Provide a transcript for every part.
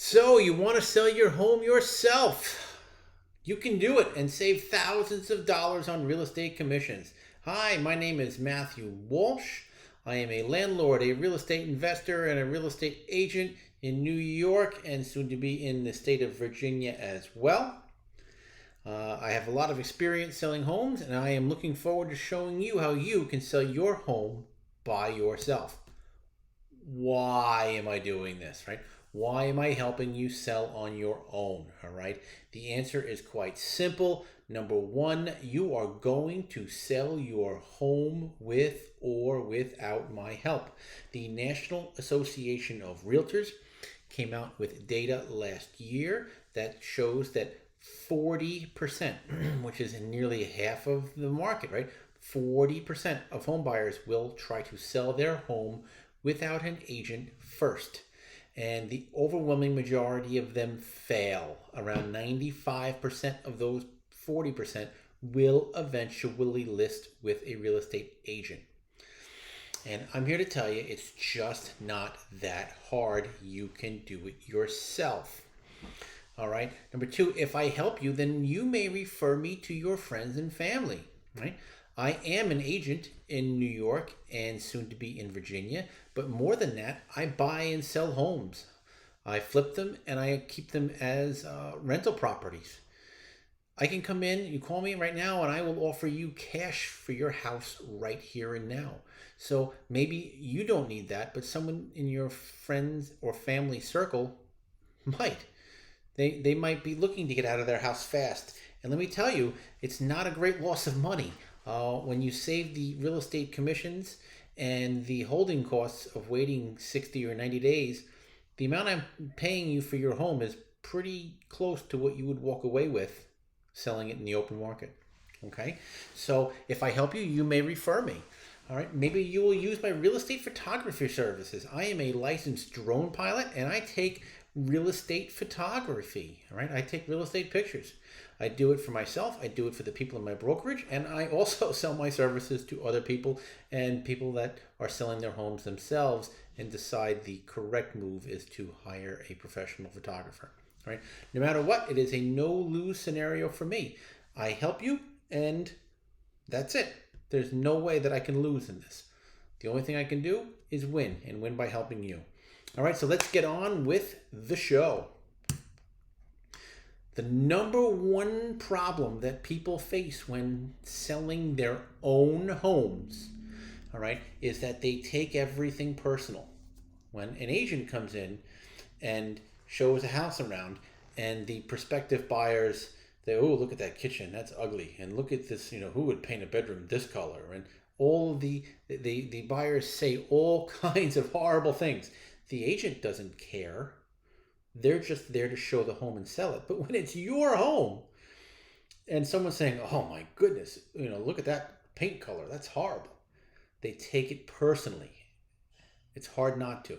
So, you want to sell your home yourself? You can do it and save thousands of dollars on real estate commissions. Hi, my name is Matthew Walsh. I am a landlord, a real estate investor, and a real estate agent in New York and soon to be in the state of Virginia as well. I have a lot of experience selling homes, and I am looking forward to showing you how you can sell your home by yourself. Why am I doing this, right? Why am I helping you sell on your own, all right? The answer is quite simple. Number one, you are going to sell your home with or without my help. The National Association of Realtors came out with data last year that shows that 40%, which is nearly half of the market, right? 40% of home buyers will try to sell their home without an agent first. And the overwhelming majority of them fail. Around 95% of those 40% will eventually list with a real estate agent. And I'm here to tell you, it's just not that hard. You can do it yourself. All right. Number two, if I help you, then you may refer me to your friends and family, right? I am an agent in New York and soon to be in Virginia, but more than that, I buy and sell homes. I flip them and I keep them as rental properties. I can come in, you call me right now, and I will offer you cash for your house right here and now. So maybe you don't need that, but someone in your friends or family circle might. They might be looking to get out of their house fast. And let me tell you, it's not a great loss of money. When you save the real estate commissions and the holding costs of waiting 60 or 90 days, the amount I'm paying you for your home is pretty close to what you would walk away with selling it in the open market. Okay? So if I help you, you may refer me. All right, maybe you will use my real estate photography services. I am a licensed drone pilot and I take real estate photography. All right, I take real estate pictures. I do it for myself, I do it for the people in my brokerage, and I also sell my services to other people and people that are selling their homes themselves and decide the correct move is to hire a professional photographer. All right, no matter what, it is a no-lose scenario for me. I help you and that's it. There's no way that I can lose in this. The only thing I can do is win, and win by helping you. All right, so let's get on with the show. The number one problem that people face when selling their own homes, all right, is that they take everything personal. When an agent comes in and shows a house around, and the prospective buyers, they, oh, look at that kitchen, that's ugly, and look at this, who would paint a bedroom this color, and all the buyers say all kinds of horrible things. The agent doesn't care. They're just there to show the home and sell it. But when it's your home and someone's saying, oh my goodness, look at that paint color, that's horrible, they take it personally. It's hard not to.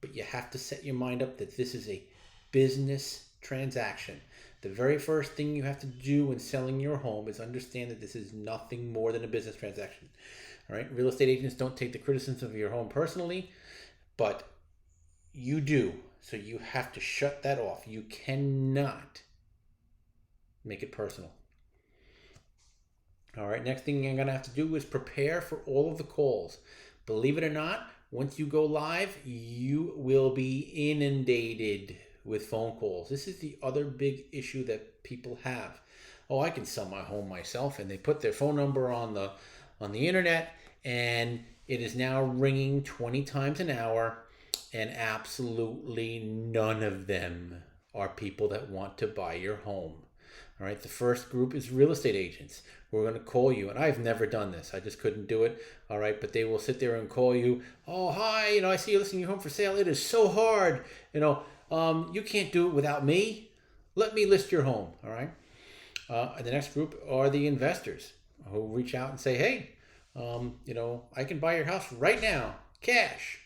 But you have to set your mind up that this is a business transaction. The very first thing you have to do when selling your home is understand that this is nothing more than a business transaction. All right? Real estate agents don't take the criticism of your home personally, but you do. So you have to shut that off. You cannot make it personal. All right, next thing you're going to have to do is prepare for all of the calls. Believe it or not, once you go live, you will be inundated with phone calls. This is the other big issue that people have. Oh, I can sell my home myself, and they put their phone number on the internet, and it is now ringing 20 times an hour, and absolutely none of them are people that want to buy your home. All right, the first group is real estate agents. We're going to call you, and I've never done this. I just couldn't do it. All right, but they will sit there and call you. Oh, hi, I see you listing your home for sale. It is so hard. You can't do it without me. Let me list your home. All right. The next group are the investors who reach out and say, hey, I can buy your house right now, cash.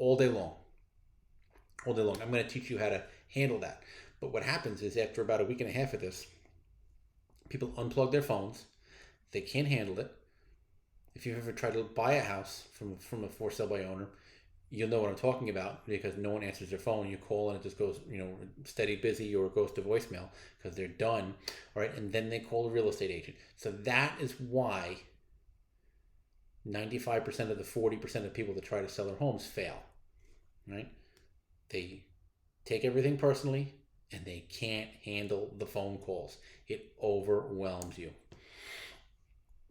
All day long. I'm going to teach you how to handle that. But what happens is after about a week and a half of this, people unplug their phones. They can't handle it. If you've ever tried to buy a house from a for sale by owner, you'll know what I'm talking about because no one answers their phone. You call and it just goes, steady busy, or it goes to voicemail because they're done. All right. And then they call a real estate agent. So that is why 95% of the 40% of people that try to sell their homes fail. Right. They take everything personally and they can't handle the phone calls. It overwhelms you.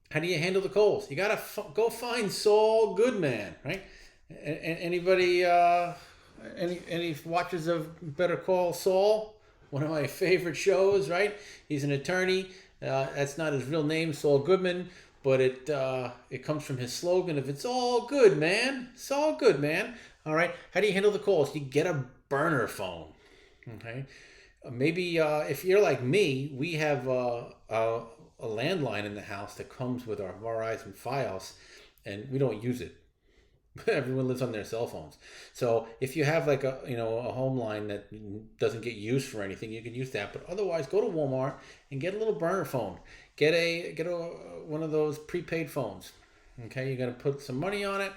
How do you handle the calls? You got to go find Saul Goodman, right? Anybody, any watchers of Better Call Saul? One of my favorite shows, right? He's an attorney. That's not his real name, Saul Goodman, but it comes from his slogan of "It's all good, man. It's all good, man." All right. How do you handle the calls? You get a burner phone. Okay. Maybe if you're like me, we have a landline in the house that comes with our Verizon Fios, and we don't use it. Everyone lives on their cell phones. So if you have like a home line that doesn't get used for anything, you can use that. But otherwise, go to Walmart and get a little burner phone. Get a one of those prepaid phones. Okay, you're gonna put some money on it.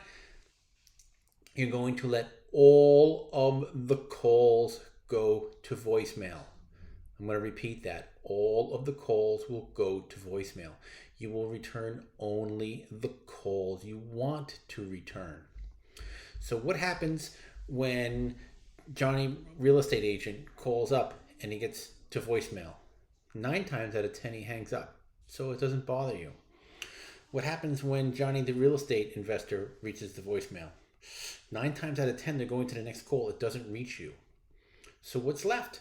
You're going to let all of the calls go to voicemail. I'm going to repeat that. All of the calls will go to voicemail. You will return only the calls you want to return. So what happens when Johnny, real estate agent, calls up and he gets to voicemail? 9 times out of 10 he hangs up, so it doesn't bother you. What happens when Johnny, the real estate investor, reaches the voicemail? 9 times out of 10 they're going to the next call. It doesn't reach you. So what's left?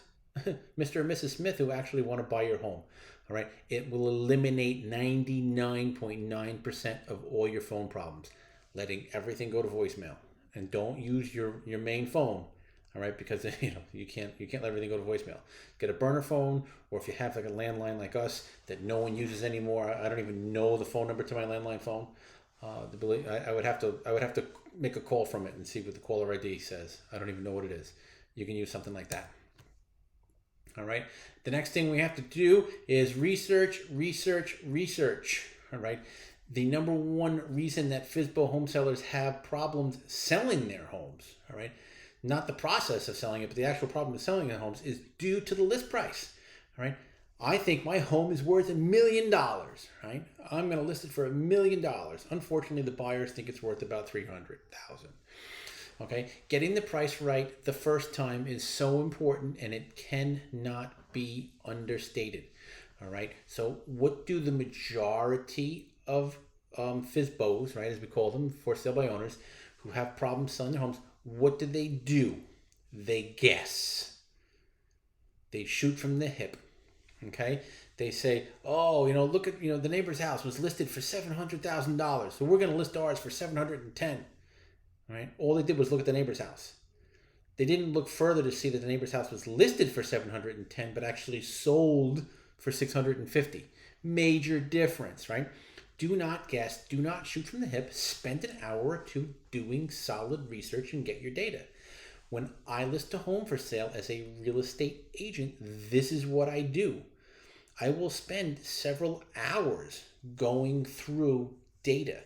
Mr. and Mrs. Smith, who actually want to buy your home. All right. It will eliminate 99.9% of all your phone problems, letting everything go to voicemail. And don't use your main phone. All right, because you can't let everything go to voicemail. Get a burner phone, or if you have like a landline like us that no one uses anymore. I don't even know the phone number to my landline phone. I would have to make a call from it and see what the caller ID says. I don't even know what it is. You can use something like that. All right. The next thing we have to do is research. All right. The number one reason that FSBO home sellers have problems selling their homes, all right, not the process of selling it, but the actual problem of selling their homes, is due to the list price. All right. I think my home is worth $1 million. Right. I'm going to list it for $1 million. Unfortunately, the buyers think it's worth about $300,000. Okay, getting the price right the first time is so important, and it cannot be understated. All right, so what do the majority of FSBOs, right, as we call them, for sale by owners, who have problems selling their homes, what do? They guess. They shoot from the hip. Okay, they say, oh, look at the neighbor's house was listed for $700,000, so we're going to list ours for $710,000. Right? All they did was look at the neighbor's house. They didn't look further to see that the neighbor's house was listed for $710,000, but actually sold for $650,000. Major difference, right? Do not guess. Do not shoot from the hip. Spend an hour or two doing solid research and get your data. When I list a home for sale as a real estate agent, this is what I do. I will spend several hours going through data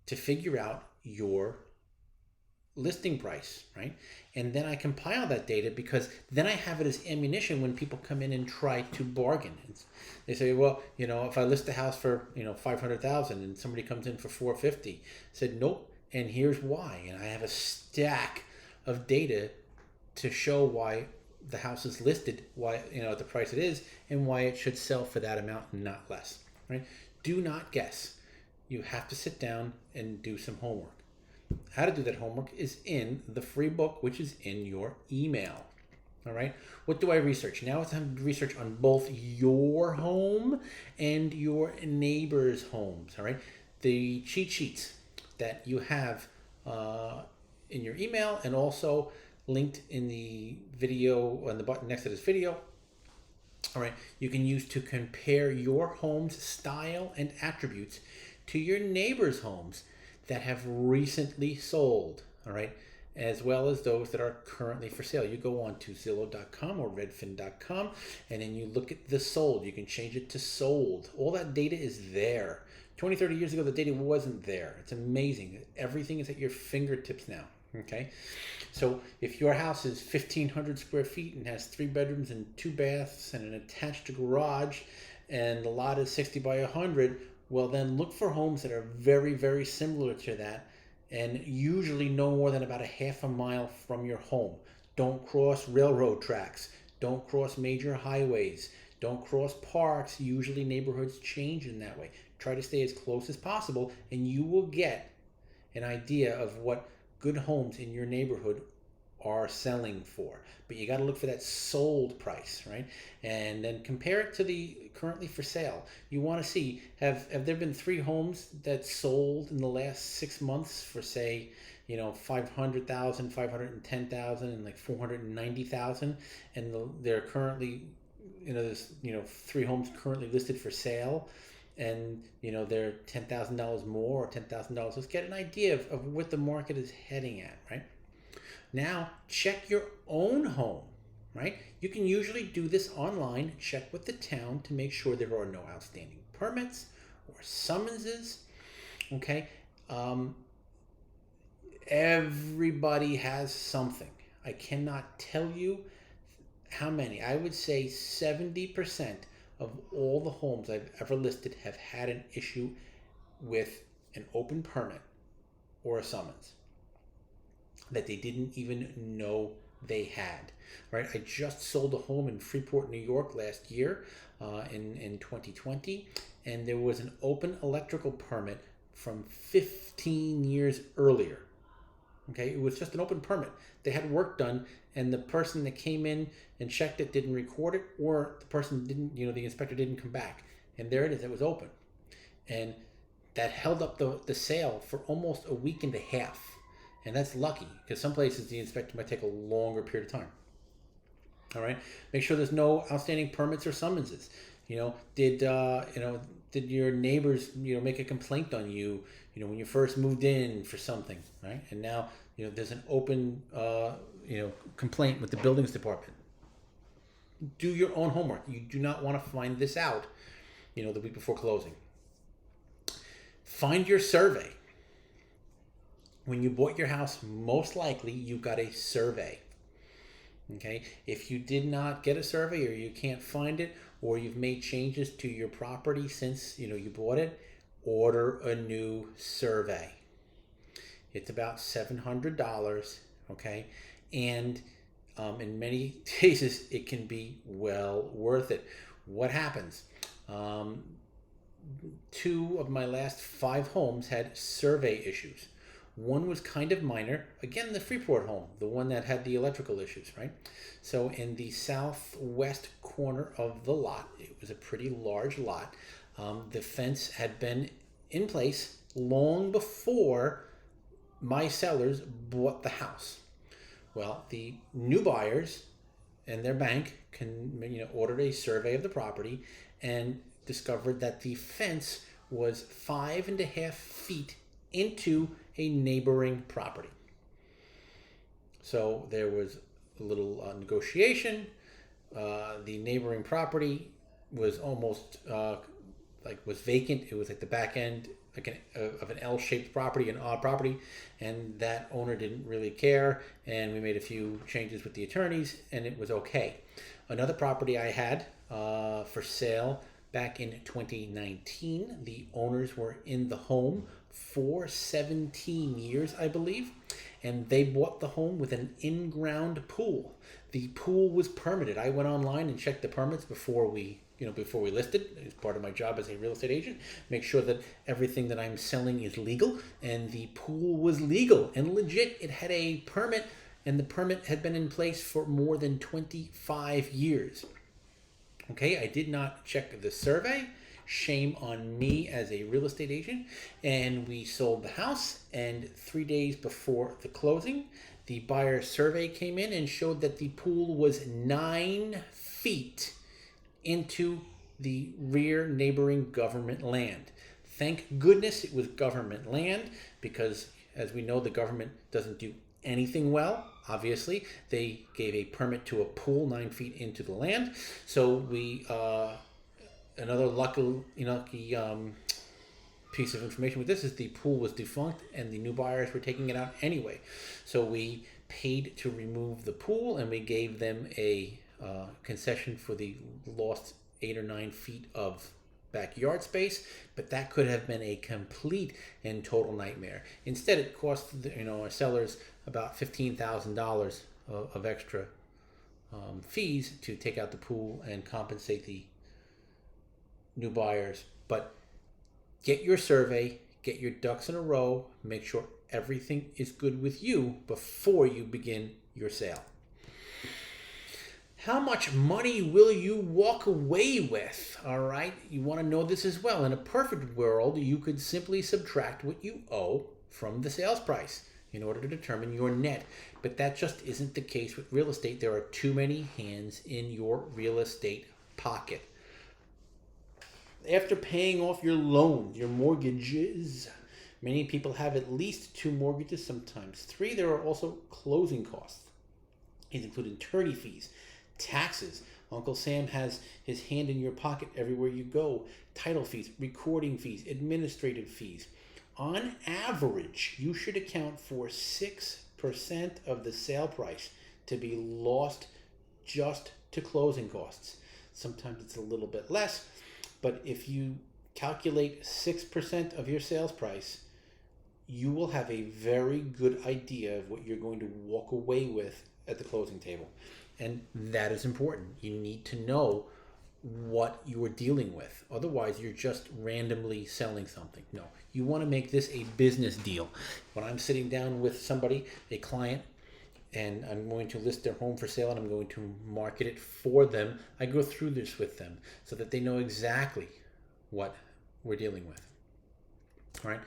to figure out your listing price, right? And then I compile that data, because then I have it as ammunition when people come in and try to bargain. They say, well, if I list the house for, $500,000 and somebody comes in for $450,000, I said, nope, and here's why. And I have a stack of data to show why the house is listed, why, at the price it is, and why it should sell for that amount and not less, right? Do not guess. You have to sit down and do some homework. How to do that homework is in the free book, which is in your email. All right. What do I research? Now it's time to research on both your home and your neighbor's homes. All right. The cheat sheets that you have in your email, and also linked in the video on the button next to this video. All right. You can use to compare your home's style and attributes to your neighbor's homes that have recently sold. All right. as well as those that are currently for sale. You go on to Zillow.com or Redfin.com, and then you look at the sold. You can change it to sold. All that data is there. 20, 30 years ago, the data wasn't there. It's amazing. Everything is at your fingertips now. Okay, so if your house is 1,500 square feet and has 3 bedrooms and 2 baths and an attached garage, and the lot is 60 by 100, well then look for homes that are very, very similar to that, and usually no more than about a half a mile from your home. Don't cross railroad tracks. Don't cross major highways. Don't cross parks. Usually neighborhoods change in that way. Try to stay as close as possible, and you will get an idea of what good homes in your neighborhood are selling for. But you got to look for that sold price, right? And then compare it to the currently for sale. You want to see, have there been 3 homes that sold in the last 6 months for, say, 500,000, 510,000, and like 490,000, and they're currently, there's 3 homes currently listed for sale, and they're $10,000 more or $10,000. Let's get an idea of what the market is heading at, right? Now check your own home, right? You can usually do this online. Check with the town to make sure there are no outstanding permits or summonses. Okay, everybody has something. I cannot tell you how many. I would say 70% of all the homes I've ever listed have had an issue with an open permit or a summons that they didn't even know they had, right? I just sold a home in Freeport, New York last year in 2020, and there was an open electrical permit from 15 years earlier. Okay, it was just an open permit. They had work done, and the person that came in and checked it didn't record it, or the person didn't, the inspector didn't come back. And there it is, it was open. And that held up the sale for almost a week and a half. And that's lucky, because some places the inspector might take a longer period of time. All right, make sure there's no outstanding permits or summonses. Did your neighbors, make a complaint on you, when you first moved in for something, right? And now, there's an open, complaint with the buildings department. Do your own homework. You do not want to find this out, the week before closing. Find your survey. When you bought your house, most likely you got a survey. Okay, if you did not get a survey, or you can't find it, or you've made changes to your property since you bought it, order a new survey. It's about $700. Okay, and in many cases it can be well worth it. What happens? 2 of my last 5 homes had survey issues. One was kind of minor. Again, the Freeport home, the one that had the electrical issues, right? So in the southwest corner of the lot, it was a pretty large lot. The fence had been in place long before my sellers bought the house. Well, the new buyers and their bank ordered a survey of the property and discovered that the fence was 5.5 feet into a neighboring property. So there was a little negotiation. The neighboring property was almost was vacant. It was at the back end of an L-shaped property, an odd property, and that owner didn't really care, and we made a few changes with the attorneys, and it was okay. Another property I had for sale back in 2019, the owners were in the home for 17 years, I believe, and they bought the home with an in-ground pool. The pool was permitted. I went online and checked the permits before we listed. It's part of my job as a real estate agent. Make sure that everything that I'm selling is legal, and the pool was legal and legit. It had a permit, and the permit had been in place for more than 25 years. Okay, I did not check the survey. Shame on me as a real estate agent. And we sold the house, and 3 days before the closing, the buyer survey came in and showed that the pool was 9 feet into the rear neighboring government land. Thank goodness it was government land, because as we know, the government doesn't do anything well. Obviously, they gave a permit to a pool 9 feet into the land. So we another lucky piece of information with this is the pool was defunct and the new buyers were taking it out anyway. So we paid to remove the pool and we gave them a concession for the lost 8 or 9 feet of backyard space, but that could have been a complete and total nightmare. Instead, it cost our sellers about $15,000 of extra fees to take out the pool and compensate the new buyers. But get your survey, get your ducks in a row, make sure everything is good with you before you begin your sale. How much money will you walk away with? All right, you want to know this as well. In a perfect world, you could simply subtract what you owe from the sales price in order to determine your net. But that just isn't the case with real estate. There are too many hands in your real estate pocket. After paying off your loans, your mortgages, many people have at least 2 mortgages, sometimes 3. There are also closing costs. These include attorney fees, taxes. Uncle Sam has his hand in your pocket everywhere you go. Title fees, recording fees, administrative fees. On average, you should account for 6% of the sale price to be lost just to closing costs. Sometimes it's a little bit less, but if you calculate 6% of your sales price, you will have a very good idea of what you're going to walk away with at the closing table. And that is important. You need to know what you are dealing with. Otherwise, you're just randomly selling something. No, you want to make this a business deal. When I'm sitting down with somebody, a client, and I'm going to list their home for sale and I'm going to market it for them, I go through this with them so that they know exactly what we're dealing with. All right.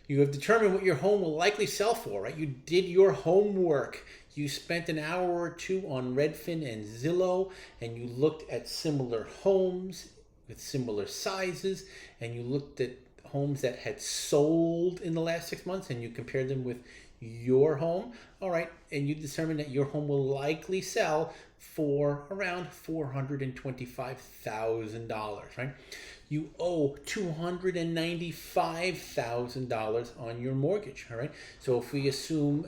You have determined what your home will likely sell for, right? You did your homework. You spent an hour or 2 on Redfin and Zillow, and you looked at similar homes with similar sizes, and you looked at homes that had sold in the last 6 months, and you compared them with your home. All right, and you determined that your home will likely sell for around $425,000, right? You owe $295,000 on your mortgage, all right? So if we assume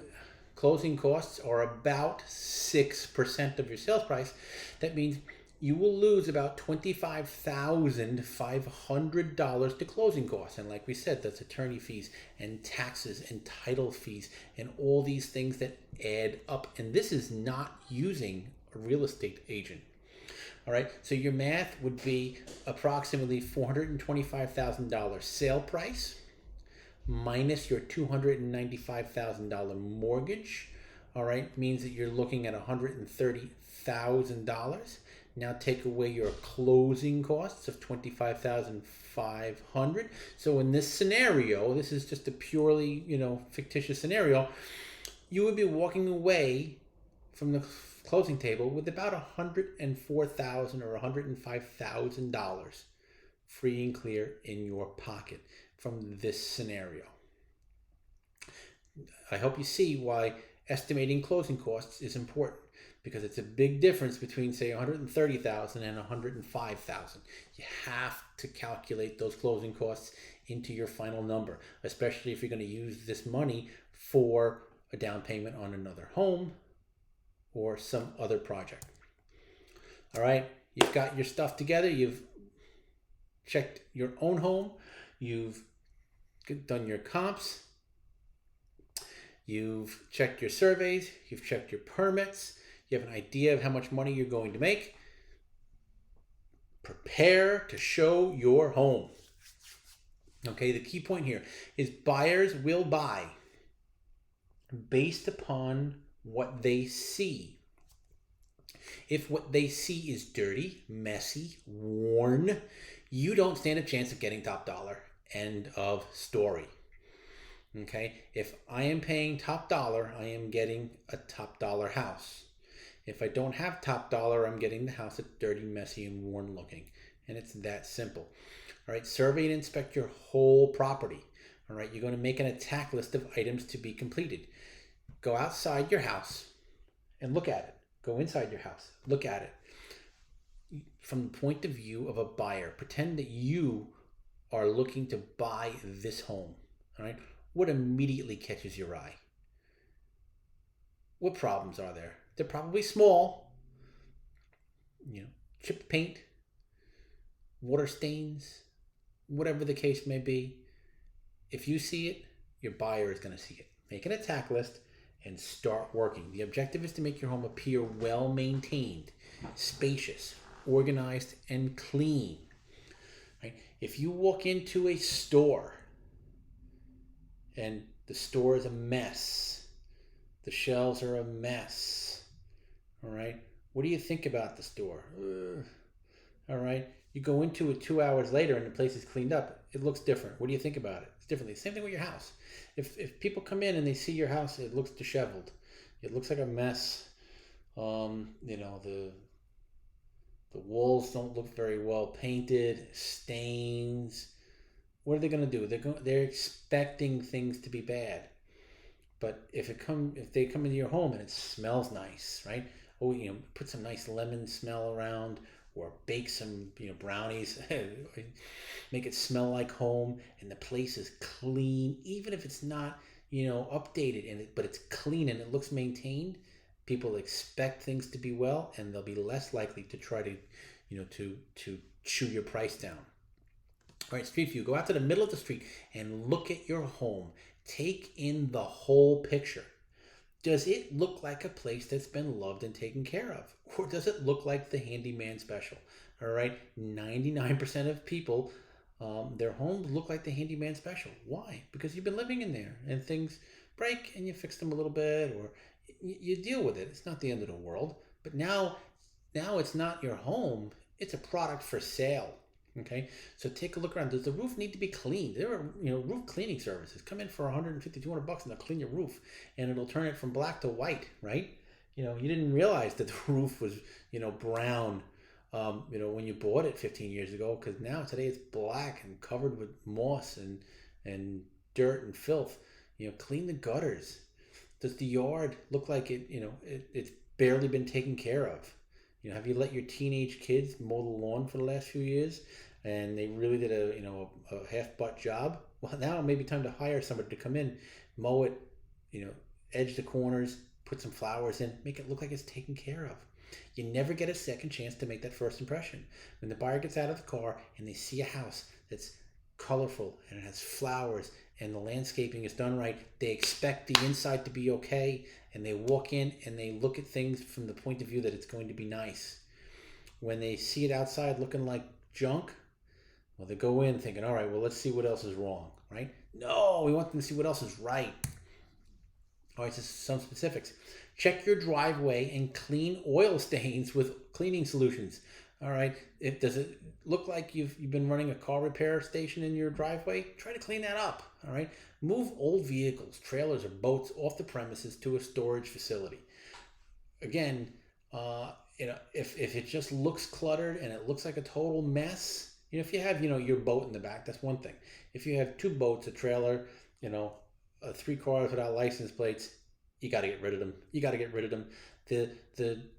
closing costs are about 6% of your sales price, that means you will lose about $25,500 to closing costs. And like we said, that's attorney fees and taxes and title fees and all these things that add up. And this is not using a real estate agent. All right, so your math would be approximately $425,000 sale price minus your $295,000 mortgage. All right, means that you're looking at $130,000. Now take away your closing costs of $25,500. So in this scenario, this is just a purely, fictitious scenario, you would be walking away from the closing table with about $104,000 or $105,000 free and clear in your pocket from this scenario. I hope you see why estimating closing costs is important, because it's a big difference between, say, $130,000 and $105,000. You have to calculate those closing costs into your final number, especially if you're going to use this money for a down payment on another home or some other project. All right, you've got your stuff together. You've checked your own home. You've done your comps. You've checked your surveys. You've checked your permits. You have an idea of how much money you're going to make. Prepare to show your home. Okay, the key point here is buyers will buy based upon what they see. If what they see is dirty, messy, worn, you don't stand a chance of getting top dollar. End of story. Okay, if I am paying top dollar, I am getting a top dollar house. If I don't have top dollar, I'm getting the house that's dirty, messy, and worn looking. And it's that simple. All right, survey and inspect your whole property. All right, you're going to make an attack list of items to be completed. Go outside your house and look at it. Go inside your house, look at it from the point of view of a buyer. Pretend that you are looking to buy this home. All right. What immediately catches your eye? What problems are there? They're probably small. Chipped paint, water stains, whatever the case may be. If you see it, your buyer is going to see it. Make an attack list and start working. The objective is to make your home appear well maintained, spacious, organized, and clean. Right? If you walk into a store and the store is a mess, the shelves are a mess, all right, what do you think about the store? All right, you go into it 2 hours later and the place is cleaned up. It looks different. What do you think about it? It's differently. Same thing with your house. If people come in and they see your house, it looks disheveled. It looks like a mess. The walls don't look very well painted, stains. What are they going to do? They're expecting things to be bad. But if they come into your home and it smells nice, right? Put some nice lemon smell around, or bake some brownies, make it smell like home, and the place is clean, even if it's not updated, but it's clean and it looks maintained. People expect things to be well, and they'll be less likely to try to to chew your price down. All right, street view. Go out to the middle of the street and look at your home. Take in the whole picture. Does it look like a place that's been loved and taken care of? Or does it look like the handyman special? All right, 99% of people, their homes look like the handyman special. Why? Because you've been living in there and things break and you fix them a little bit, or you deal with it. It's not the end of the world. But now it's not your home. It's a product for sale. Okay, so take a look around. Does the roof need to be cleaned? There are roof cleaning services. Come in for $150, $200 and they'll clean your roof, and it'll turn it from black to white. Right? You didn't realize that the roof was brown when you bought it 15 years ago, because today it's black and covered with moss and dirt and filth. Clean the gutters. Does the yard look like it's barely been taken care of? Have you let your teenage kids mow the lawn for the last few years, and they really did a half-butt job? Well, now it may be time to hire somebody to come in, mow it, edge the corners, put some flowers in, make it look like it's taken care of. You never get a second chance to make that first impression. When the buyer gets out of the car and they see a house that's colorful and it has flowers and the landscaping is done right, they expect the inside to be okay, and they walk in and they look at things from the point of view that it's going to be nice. When they see it outside looking like junk, well, they go in thinking, all right, well, let's see what else is wrong, right? No, we want them to see what else is right. All right, so some specifics. Check your driveway and clean oil stains with cleaning solutions. All right, does it look like you've been running a car repair station in your driveway? Try to clean that up. All right, move old vehicles, trailers, or boats off the premises to a storage facility. Again, if it just looks cluttered and it looks like a total mess, if you have your boat in the back, that's one thing. If you have two boats, a trailer, 3 cars without license plates, you got to get rid of them. The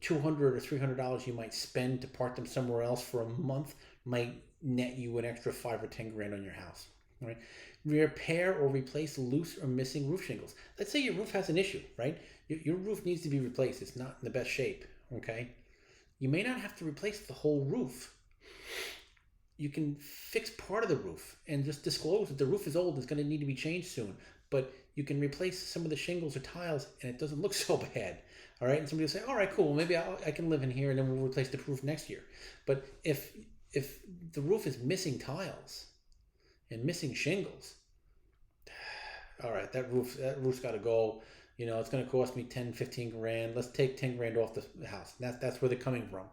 $200 or $300 you might spend to park them somewhere else for a month might net you an extra $5 or $10 grand on your house. All right. Repair or replace loose or missing roof shingles. Let's say your roof has an issue, right? Your roof needs to be replaced. It's not in the best shape. Okay. You may not have to replace the whole roof. You can fix part of the roof and just disclose that the roof is old and it's going to need to be changed soon. But you can replace some of the shingles or tiles and it doesn't look so bad. All right. And somebody will say, all right, cool. Well, maybe I can live in here and then we'll replace the roof next year. But if the roof is missing tiles and missing shingles, all right, that roof's got to go. It's going to cost me 10, 15 grand. Let's take 10 grand off the house. That's where they're coming from.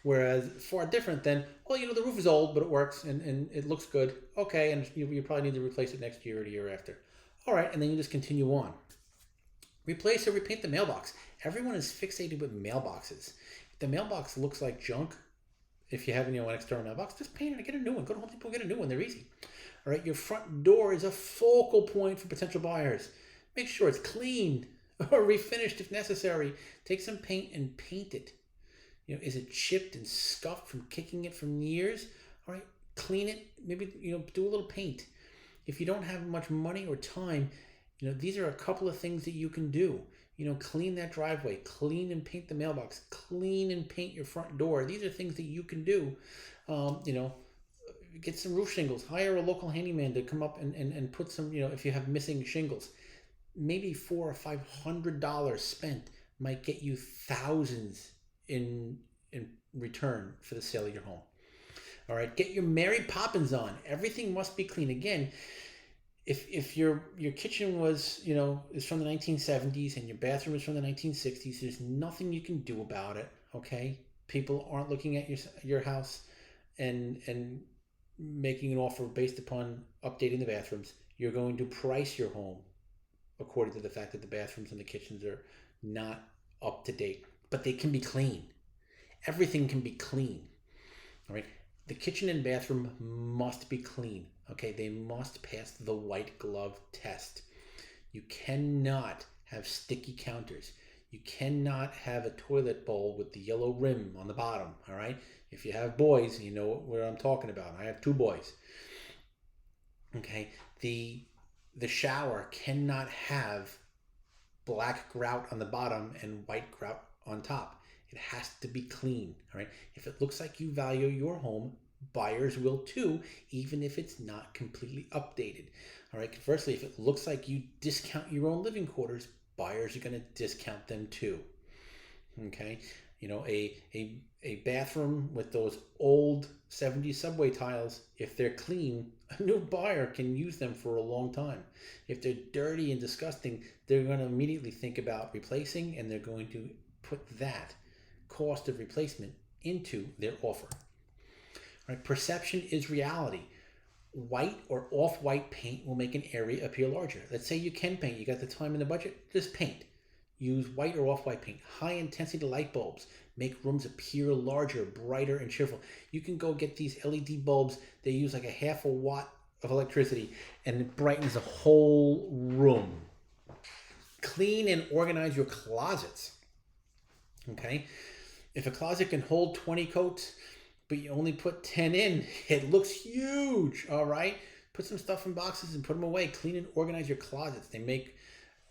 Whereas far different than, well, the roof is old, but it works and it looks good. Okay, and you probably need to replace it next year or the year after. All right, and then you just continue on. Replace or repaint the mailbox. Everyone is fixated with mailboxes. If the mailbox looks like junk, if you have an external mailbox, just paint it and get a new one. Go to Home Depot and get a new one. They're easy. All right, your front door is a focal point for potential buyers. Make sure it's clean. or refinished if necessary. Take some paint and paint it. Is it chipped and scuffed from kicking it from years? All right, clean it. Maybe do a little paint. If you don't have much money or time, these are a couple of things that you can do. Clean that driveway, clean and paint the mailbox, clean and paint your front door. These are things that you can do. Get some roof shingles. Hire a local handyman to come up and put some. If you have missing shingles, maybe $400 or $500 spent might get you thousands in return for the sale of your home. All right, get your Mary Poppins on. Everything must be clean. Again, if your kitchen was is from the 1970s and your bathroom is from the 1960s, there's nothing you can do about it. Okay, people aren't looking at your house and making an offer based upon updating the bathrooms. You're going to price your home according to the fact that the bathrooms and the kitchens are not up to date, but they can be clean. Everything can be clean. All right. The kitchen and bathroom must be clean. Okay. They must pass the white glove test. You cannot have sticky counters. You cannot have a toilet bowl with the yellow rim on the bottom. All right. If you have boys, you know what I'm talking about. I have 2 boys. Okay. The shower cannot have black grout on the bottom and white grout on top. It has to be clean. All right. If it looks like you value your home, buyers will too, even if it's not completely updated. All right. Conversely, if it looks like you discount your own living quarters, buyers are going to discount them too. Okay. A bathroom with those old 70s subway tiles, if they're clean, a new buyer can use them for a long time. If they're dirty and disgusting, they're going to immediately think about replacing, and they're going to put that cost of replacement into their offer. All right, perception is reality. White or off-white paint will make an area appear larger. Let's say you can paint, you got the time and the budget, just paint. Use white or off-white paint. High-intensity light bulbs make rooms appear larger, brighter, and cheerful. You can go get these LED bulbs. They use like a half a watt of electricity, and it brightens the whole room. Clean and organize your closets. Okay? If a closet can hold 20 coats, but you only put 10 in, it looks huge, all right? Put some stuff in boxes and put them away. Clean and organize your closets.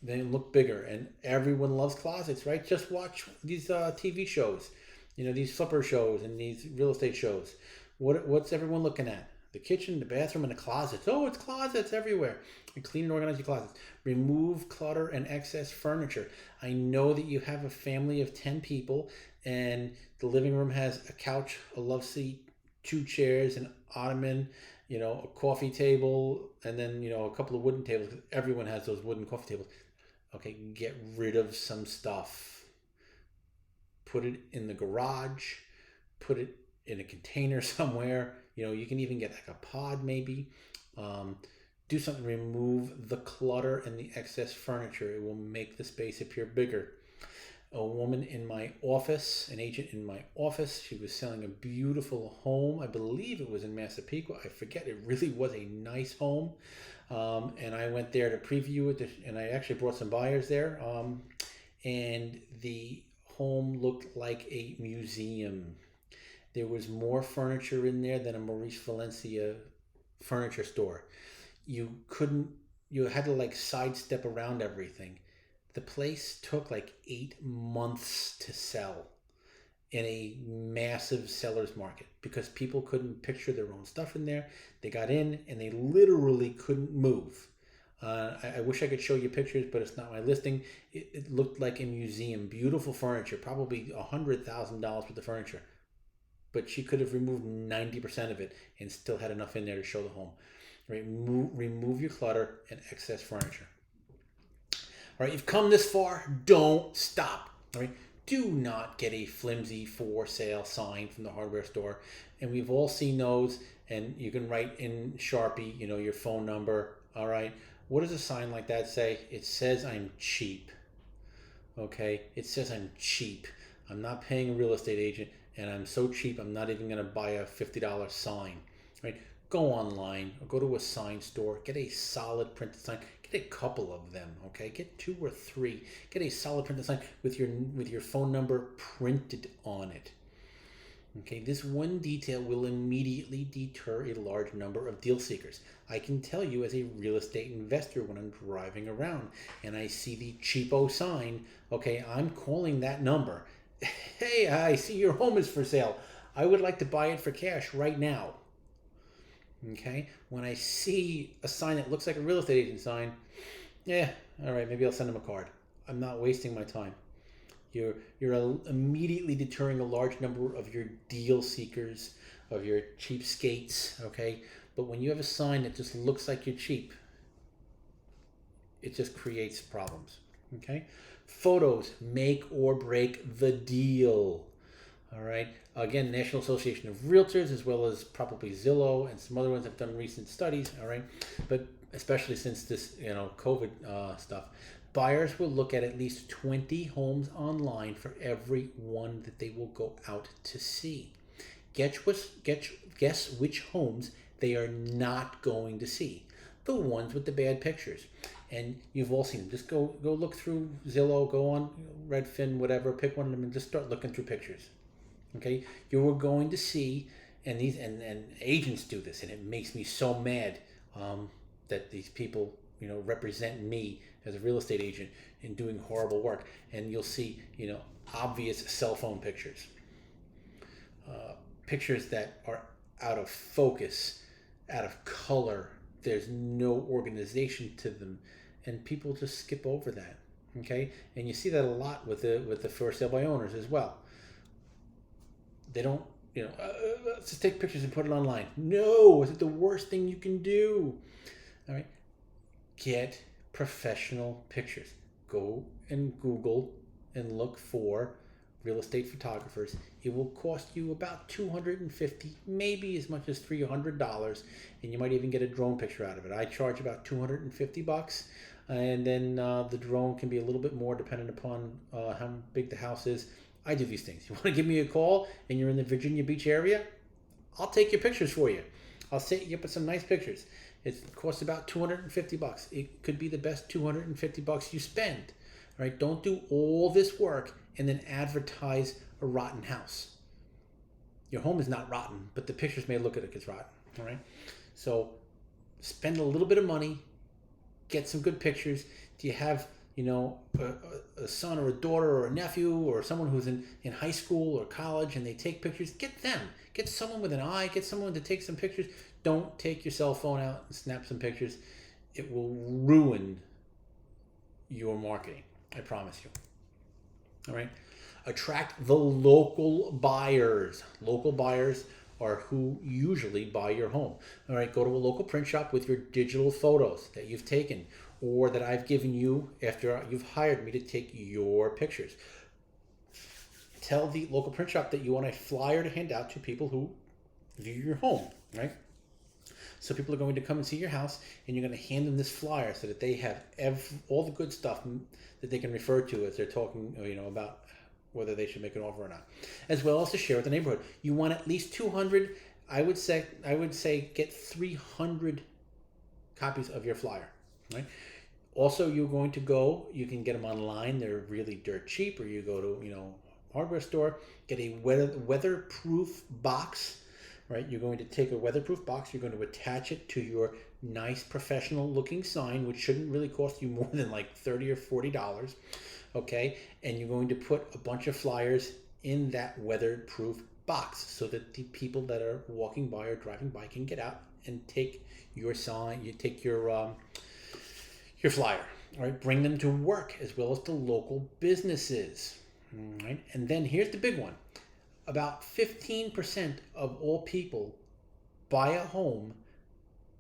They look bigger, and everyone loves closets, right? Just watch these TV shows, these flipper shows and these real estate shows. What's everyone looking at? The kitchen, the bathroom, and the closets. Oh, it's closets everywhere. And clean and organize your closets. Remove clutter and excess furniture. I know that you have a family of 10 people, and the living room has a couch, a love seat, 2 chairs, an ottoman, a coffee table, and then, a couple of wooden tables. Everyone has those wooden coffee tables. Okay, get rid of some stuff. Put it in the garage. Put it in a container somewhere. You can even get like a pod maybe. Do something to remove the clutter and the excess furniture. It will make the space appear bigger. A woman in my office, an agent in my office, she was selling a beautiful home. I believe it was in Massapequa. I forget. It really was a nice home. And I went there to preview it, and I actually brought some buyers there. And the home looked like a museum. There was more furniture in there than a Maurice Valencia furniture store. You had to like sidestep around everything. The place took like 8 months to sell in a massive seller's market because people couldn't picture their own stuff in there. They got in and they literally couldn't move. I wish I could show you pictures, but it's not my listing. It looked like a museum. Beautiful furniture, probably $100,000 worth of furniture. But she could have removed 90% of it and still had enough in there to show the home. Right? Remove your clutter and excess furniture. All right, you've come this far, don't stop. All right, do not get a flimsy for sale sign from the hardware store. And we've all seen those, and you can write in Sharpie, your phone number. All right, what does a sign like that say? It says I'm cheap. Okay, it says I'm cheap. I'm not paying a real estate agent, and I'm so cheap I'm not even going to buy a $50 sign. Right? Go online or go to a sign store. Get a solid printed sign. Get Get a couple of them, okay? Get 2 or 3. Get a solid printed sign with your phone number printed on it. Okay, this one detail will immediately deter a large number of deal seekers. I can tell you as a real estate investor when I'm driving around and I see the cheapo sign, okay, I'm calling that number. Hey, I see your home is for sale. I would like to buy it for cash right now. Okay, when I see a sign that looks like a real estate agent sign, yeah, all right, maybe I'll send them a card. I'm not wasting my time. You're immediately deterring a large number of your deal seekers, of your cheapskates, okay? But when you have a sign that just looks like you're cheap, it just creates problems, okay? Photos make or break the deal, all right? Again, National Association of Realtors, as well as probably Zillow and some other ones have done recent studies, all right? But especially since this, COVID stuff, buyers will look at least 20 homes online for every one that they will go out to see. Guess which homes they are not going to see. The ones with the bad pictures. And you've all seen them. Just go look through Zillow, go on Redfin, whatever, pick one of them and just start looking through pictures. Okay? You are going to see, and these and agents do this, and it makes me so mad that these people represent me as a real estate agent in doing horrible work. And you'll see, obvious cell phone pictures. Pictures that are out of focus, out of color. There's no organization to them. And people just skip over that. Okay? And you see that a lot with the for sale by owners as well. They don't, let's just take pictures and put it online. No, is it the worst thing you can do? All right? Get professional pictures. Go and Google and look for real estate photographers. It will cost you about $250, maybe as much as $300, and you might even get a drone picture out of it. I charge about $250, and then the drone can be a little bit more depending upon how big the house is. I do these things. You want to give me a call and you're in the Virginia Beach area? I'll take your pictures for you. I'll set you up with some nice pictures. It costs about $250. It could be the best $250 you spend. All right, don't do all this work and then advertise a rotten house. Your home is not rotten, but the pictures may look like it's rotten. All right, so spend a little bit of money, get some good pictures. Do you have a son or a daughter or a nephew or someone who's in high school or college and they take pictures? Get them. Get someone with an eye. Get someone to take some pictures. Don't take your cell phone out and snap some pictures. It will ruin your marketing. I promise you. All right. Attract the local buyers. Local buyers are who usually buy your home. All right. Go to a local print shop with your digital photos that you've taken or that I've given you after you've hired me to take your pictures. Tell the local print shop that you want a flyer to hand out to people who view your home, right? So people are going to come and see your house, and you're going to hand them this flyer so that they have all the good stuff that they can refer to as they're talking, about whether they should make an offer or not, as well as to share with the neighborhood. You want at least 200. I would say get 300 copies of your flyer, right? Also, you're going to you can get them online. They're really dirt cheap, or you go to, hardware store, get a weatherproof box, right? You're going to take a weatherproof box. You're going to attach it to your nice professional looking sign, which shouldn't really cost you more than like $30 or $40, okay? And you're going to put a bunch of flyers in that weatherproof box so that the people that are walking by or driving by can get out and take your sign. You take your flyer, all right? Bring them to work as well as to local businesses, all right? And then here's the big one. About 15% of all people buy a home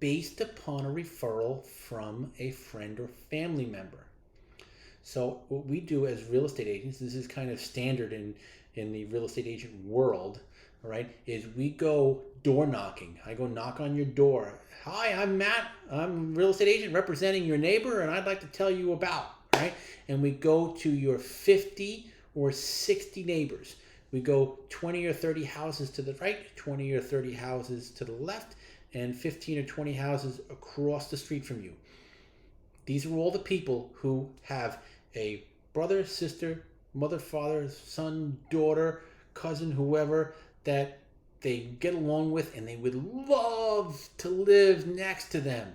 based upon a referral from a friend or family member. So what we do as real estate agents, this is kind of standard in the real estate agent world, all right, is we go door knocking. I go knock on your door. Hi, I'm Matt. I'm a real estate agent representing your neighbor, and I'd like to tell you about, right? And we go to your 50 or 60 neighbors. We go 20 or 30 houses to the right, 20 or 30 houses to the left, and 15 or 20 houses across the street from you. These are all the people who have a brother, sister, mother, father, son, daughter, cousin, whoever that they get along with and they would love to live next to them,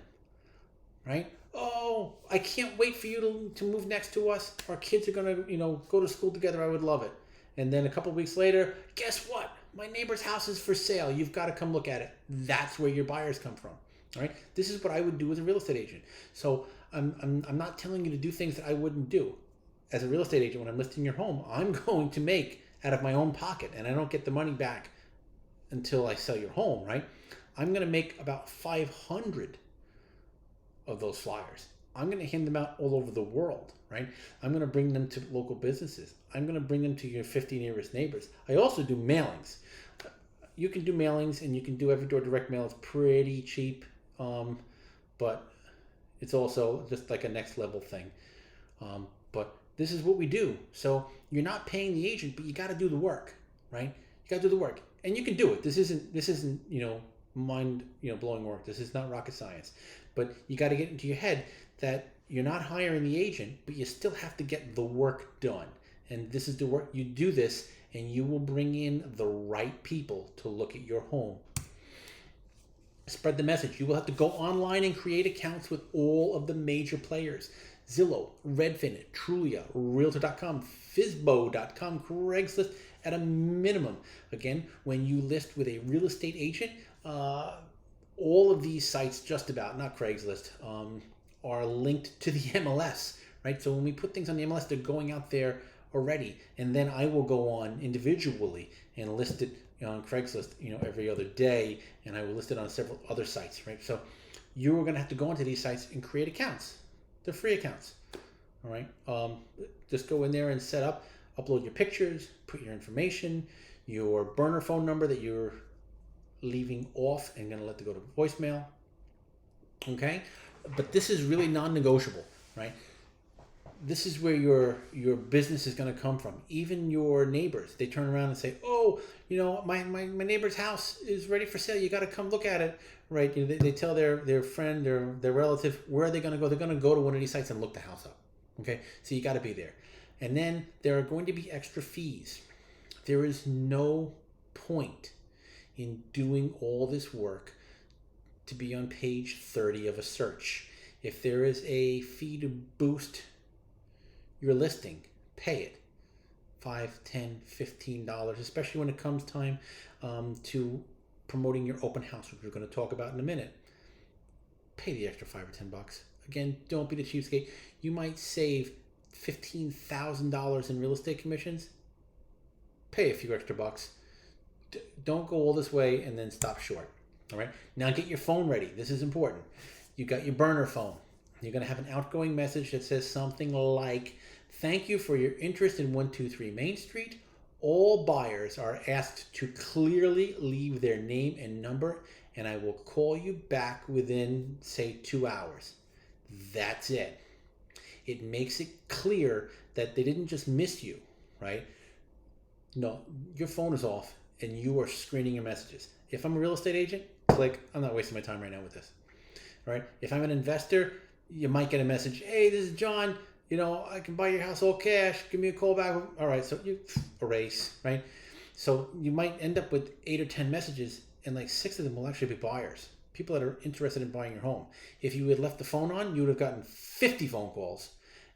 right? Oh, I can't wait for you to move next to us. Our kids are going to, go to school together. I would love it. And then a couple of weeks later, guess what? My neighbor's house is for sale. You've got to come look at it. That's where your buyers come from. All right. This is what I would do as a real estate agent. So I'm not telling you to do things that I wouldn't do. As a real estate agent, when I'm listing your home, I'm going to make out of my own pocket, and I don't get the money back until I sell your home, right? I'm going to make about 500 of those flyers. I'm going to hand them out all over the world, right? I'm going to bring them to local businesses. I'm going to bring them to your 50 nearest neighbors. I also do mailings. You can do mailings and you can do every door direct mail. It's pretty cheap, but it's also just like a next level thing. But this is what we do. So you're not paying the agent, but you got to do the work, right? You got to do the work, and you can do it. This isn't mind blowing work. This is not rocket science, but you got to get into your head that you're not hiring the agent, but you still have to get the work done. And this is the work. You do this, and you will bring in the right people to look at your home. Spread the message. You will have to go online and create accounts with all of the major players. Zillow, Redfin, Trulia, Realtor.com, FSBO.com, Craigslist at a minimum. Again, when you list with a real estate agent, all of these sites, just about, not Craigslist, are linked to the MLS, right? So when we put things on the MLS, they're going out there already. And then I will go on individually and list it on Craigslist, every other day, and I will list it on several other sites, right? So you're going to have to go into these sites and create accounts. They're free accounts, all right? Just go in there and set up, upload your pictures, put your information, your burner phone number that you're leaving off and going to let it go to voicemail, okay? But this is really non-negotiable, right? This is where your business is going to come from. Even your neighbors, they turn around and say, "Oh, my neighbor's house is ready for sale. You got to come look at it." Right? They tell their friend or their relative, where are they going to go? They're going to go to one of these sites and look the house up. Okay, so you got to be there. And then there are going to be extra fees. There is no point in doing all this work to be on page 30 of a search. If there is a fee to boost your listing, pay it. $5, $10, $15, especially when it comes time to promoting your open house, which we're going to talk about in a minute. Pay the extra $5 or $10. Again, don't be the cheapskate. You might save $15,000 in real estate commissions. Pay a few extra bucks. Don't go all this way and then stop short. All right. Now get your phone ready. This is important. You got your burner phone. You're going to have an outgoing message that says something like, "Thank you for your interest in 123 Main Street. All buyers are asked to clearly leave their name and number, and I will call you back within, say, 2 hours." That's it. It makes it clear that they didn't just miss you, right? No, your phone is off, and you are screening your messages. If I'm a real estate agent, click. I'm not wasting my time right now with this. All right? If I'm an investor, you might get a message, "Hey, this is John. I can buy your house all cash. Give me a call back." All right, so you erase, right? So you might end up with 8 or 10 messages, and like 6 of them will actually be buyers, people that are interested in buying your home. If you had left the phone on, you would have gotten 50 phone calls,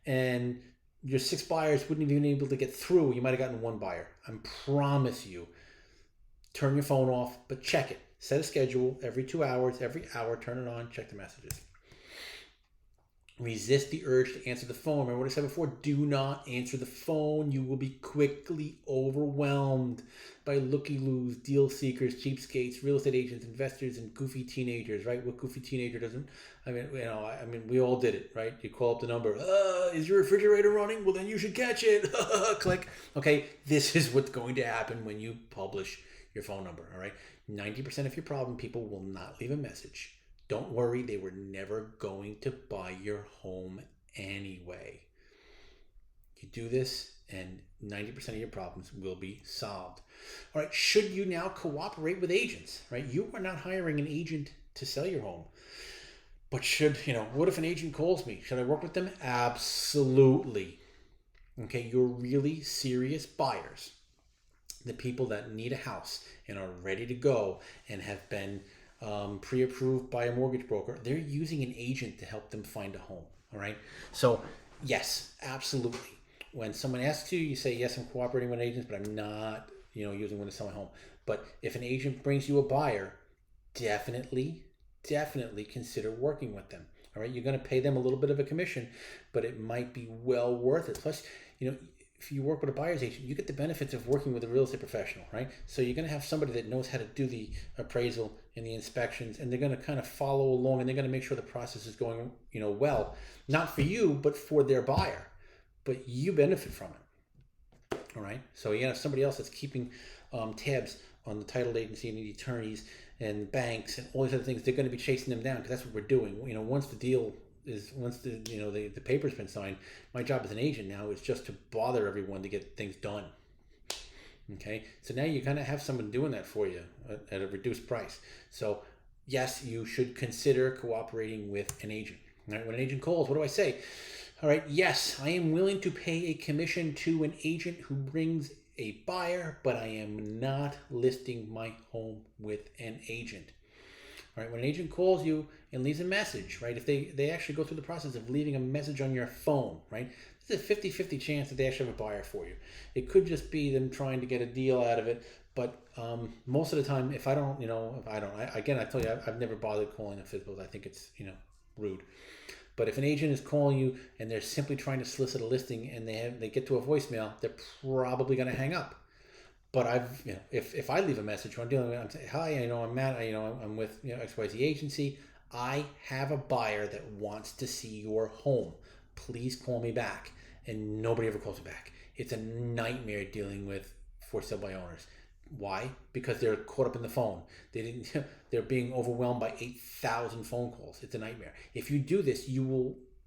and your 6 buyers wouldn't have been able to get through. You might have gotten 1 buyer. I promise you. Turn your phone off, but check it. Set a schedule every 2 hours, every hour, turn it on, check the messages. Resist the urge to answer the phone. Remember what I said before? Do not answer the phone. You will be quickly overwhelmed by looky-loos, deal seekers, cheapskates, real estate agents, investors, and goofy teenagers, right? What goofy teenager doesn't? We all did it, right? You call up the number. Is your refrigerator running? Well, then you should catch it. Click. Okay, this is what's going to happen when you publish your phone number, all right? 90% of your problem, people will not leave a message. Don't worry, they were never going to buy your home anyway. You do this, and 90% of your problems will be solved. All right, should you now cooperate with agents, right? You are not hiring an agent to sell your home. But what if an agent calls me? Should I work with them? Absolutely. Okay, you're really serious buyers, the people that need a house and are ready to go and have been pre-approved by a mortgage broker, they're using an agent to help them find a home. All right. So yes, absolutely. When someone asks you, you say, yes, I'm cooperating with agents, but I'm not, using one to sell my home. But if an agent brings you a buyer, definitely consider working with them. All right. You're going to pay them a little bit of a commission, but it might be well worth it. Plus, if you work with a buyer's agent, you get the benefits of working with a real estate professional, right? So you're going to have somebody that knows how to do the appraisal and the inspections, and they're going to kind of follow along, and they're going to make sure the process is going, well, not for you, but for their buyer. But you benefit from it, all right? So you have somebody else that's keeping tabs on the title agency and the attorneys and banks and all these other things. They're going to be chasing them down because that's what we're doing. Once the paper's been signed, my job as an agent now is just to bother everyone to get things done. Okay, so now you kind of have someone doing that for you at a reduced price. So yes, you should consider cooperating with an agent. All right, when an agent calls, what do I say? All right, yes, I am willing to pay a commission to an agent who brings a buyer, but I am not listing my home with an agent. All right, when an agent calls you and leaves a message, right, if they actually go through the process of leaving a message on your phone, right, there's a 50-50 chance that they actually have a buyer for you. It could just be them trying to get a deal out of it, but most of the time, if I tell you, I've never bothered calling the FSBOs. I think it's, rude. But if an agent is calling you and they're simply trying to solicit a listing and they get to a voicemail, they're probably going to hang up. But if I leave a message, I'm saying, hi, I'm Matt, I'm with XYZ agency. I have a buyer that wants to see your home. Please call me back. And nobody ever calls me back. It's a nightmare dealing with for sale by owners. Why? Because they're caught up in the phone. They're being overwhelmed by 8,000 phone calls. It's a nightmare. If you do this,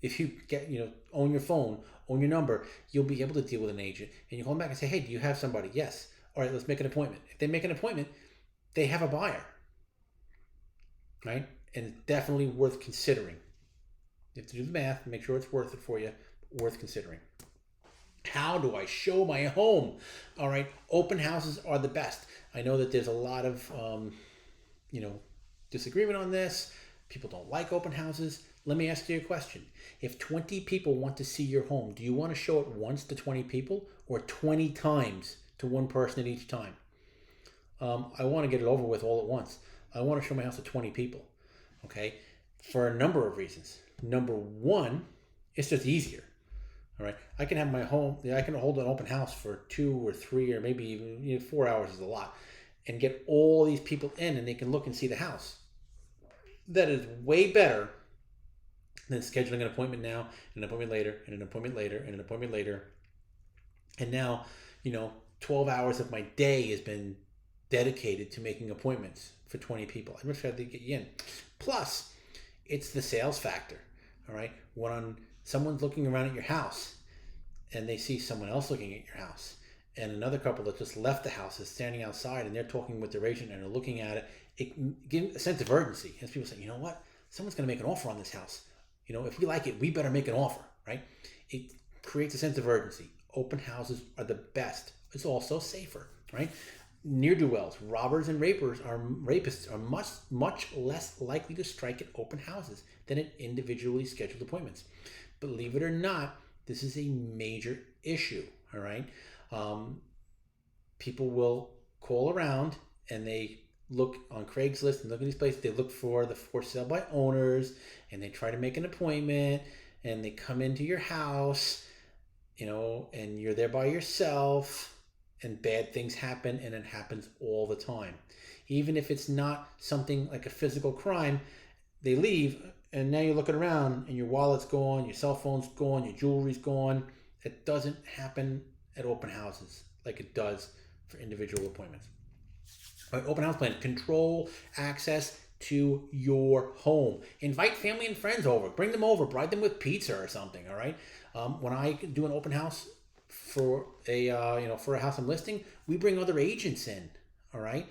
if you get, own your phone, own your number, you'll be able to deal with an agent. And you call them back and say, hey, do you have somebody? Yes. All right, let's make an appointment. If they make an appointment, they have a buyer, right? And it's definitely worth considering. You have to do the math, make sure it's worth it for you, worth considering. How do I show my home? All right, open houses are the best. I know that there's a lot of, disagreement on this. People don't like open houses. Let me ask you a question. If 20 people want to see your home, do you want to show it once to 20 people or 20 times to one person at each time? I want to get it over with all at once. I want to show my house to 20 people, okay? For a number of reasons. Number one, it's just easier, all right? I can have my home, I can hold an open house for 2 or 3 or maybe even 4 hours is a lot and get all these people in and they can look and see the house. That is way better than scheduling an appointment now, and an appointment later, and an appointment later, and an appointment later. And now, 12 hours of my day has been dedicated to making appointments for 20 people. I'd much rather get you in. Plus, it's the sales factor, all right? When someone's looking around at your house and they see someone else looking at your house and another couple that just left the house is standing outside and they're talking with their agent and are looking at it, it gives a sense of urgency. As people say, you know what? Someone's going to make an offer on this house. If we like it, we better make an offer, right? It creates a sense of urgency. Open houses are the best. It's also safer, right? Ne'er-do-wells, robbers and rapists are much less likely to strike at open houses than at individually scheduled appointments. Believe it or not, this is a major issue, all right? People will call around and they look on Craigslist and look at these places. They look for the for sale by owners and they try to make an appointment and they come into your house, and you're there by yourself and bad things happen, and it happens all the time. Even if it's not something like a physical crime, they leave and now you're looking around and your wallet's gone, your cell phone's gone, your jewelry's gone. It doesn't happen at open houses like it does for individual appointments. All right, open house plan, control access to your home. Invite family and friends over. Bring them over. Bribe them with pizza or something. All right. When I do an open house for a house I'm listing, we bring other agents in. All right.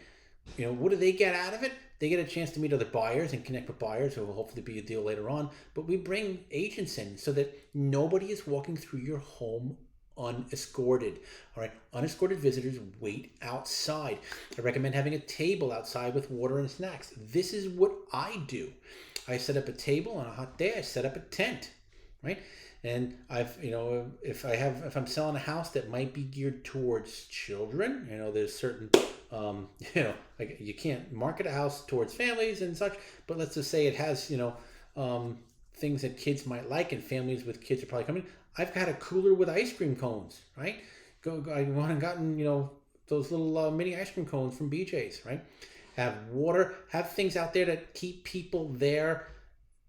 What do they get out of it? They get a chance to meet other buyers and connect with buyers who will hopefully be a deal later on. But we bring agents in so that nobody is walking through your home unescorted. All right, unescorted visitors wait outside. I recommend having a table outside with water and snacks. This is what I do. I set up a table on a hot day. I set up a tent, right? And if I'm selling a house that might be geared towards children, there's certain, like you can't market a house towards families and such, but let's just say it has, things that kids might like, and families with kids are probably coming. I've got a cooler with ice cream cones, right? I went and gotten, those little mini ice cream cones from BJ's, right? Have water, have things out there that keep people there.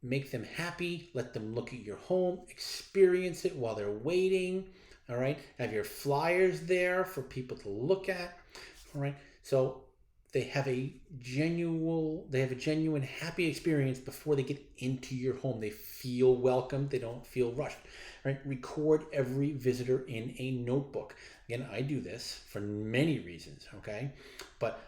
Make them happy, let them look at your home, experience it while they're waiting, all right? Have your flyers there for people to look at, all right? So they have a genuine happy experience before they get into your home. They feel welcome, they don't feel rushed, right? Record every visitor in a notebook. Again, I do this for many reasons, okay? But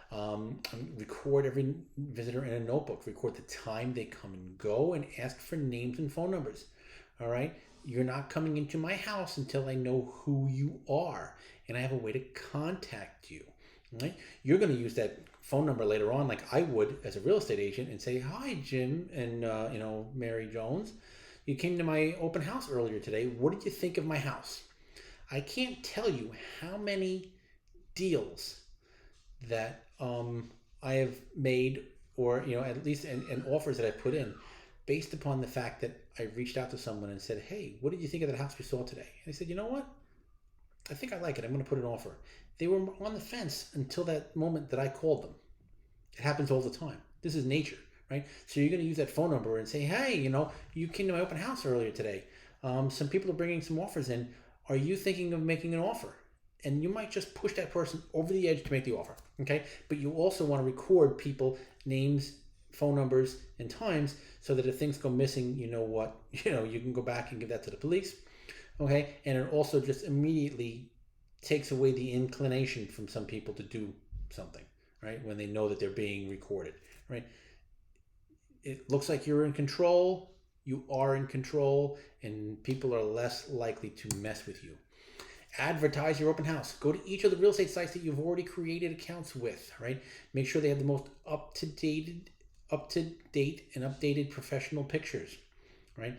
record every visitor in a notebook. Record the time they come and go, and ask for names and phone numbers, all right? You're not coming into my house until I know who you are, and I have a way to contact you, right? You're going to use that phone number later on like I would as a real estate agent and say, hi, Jim and, Mary Jones. You came to my open house earlier today. What did you think of my house? I can't tell you how many deals that I have made, or at least and offers that I put in based upon the fact that I reached out to someone and said, hey, what did you think of the house we saw today? And they said, you know what? I think I like it. I'm going to put an offer. They were on the fence until that moment that I called them. It happens all the time. This is nature, right? So you're going to use that phone number and say, hey, you came to my open house earlier today. Some people are bringing some offers in. Are you thinking of making an offer? And you might just push that person over the edge to make the offer, okay? But you also want to record people, names, phone numbers, and times, so that if things go missing, you can go back and give that to the police, okay? And it also just immediately takes away the inclination from some people to do something, right? When they know that they're being recorded, right? It looks like you're in control. You are in control, and people are less likely to mess with you. Advertise your open house. Go to each of the real estate sites that you've already created accounts with, right? Make sure they have the most up-to-date and updated professional pictures, right?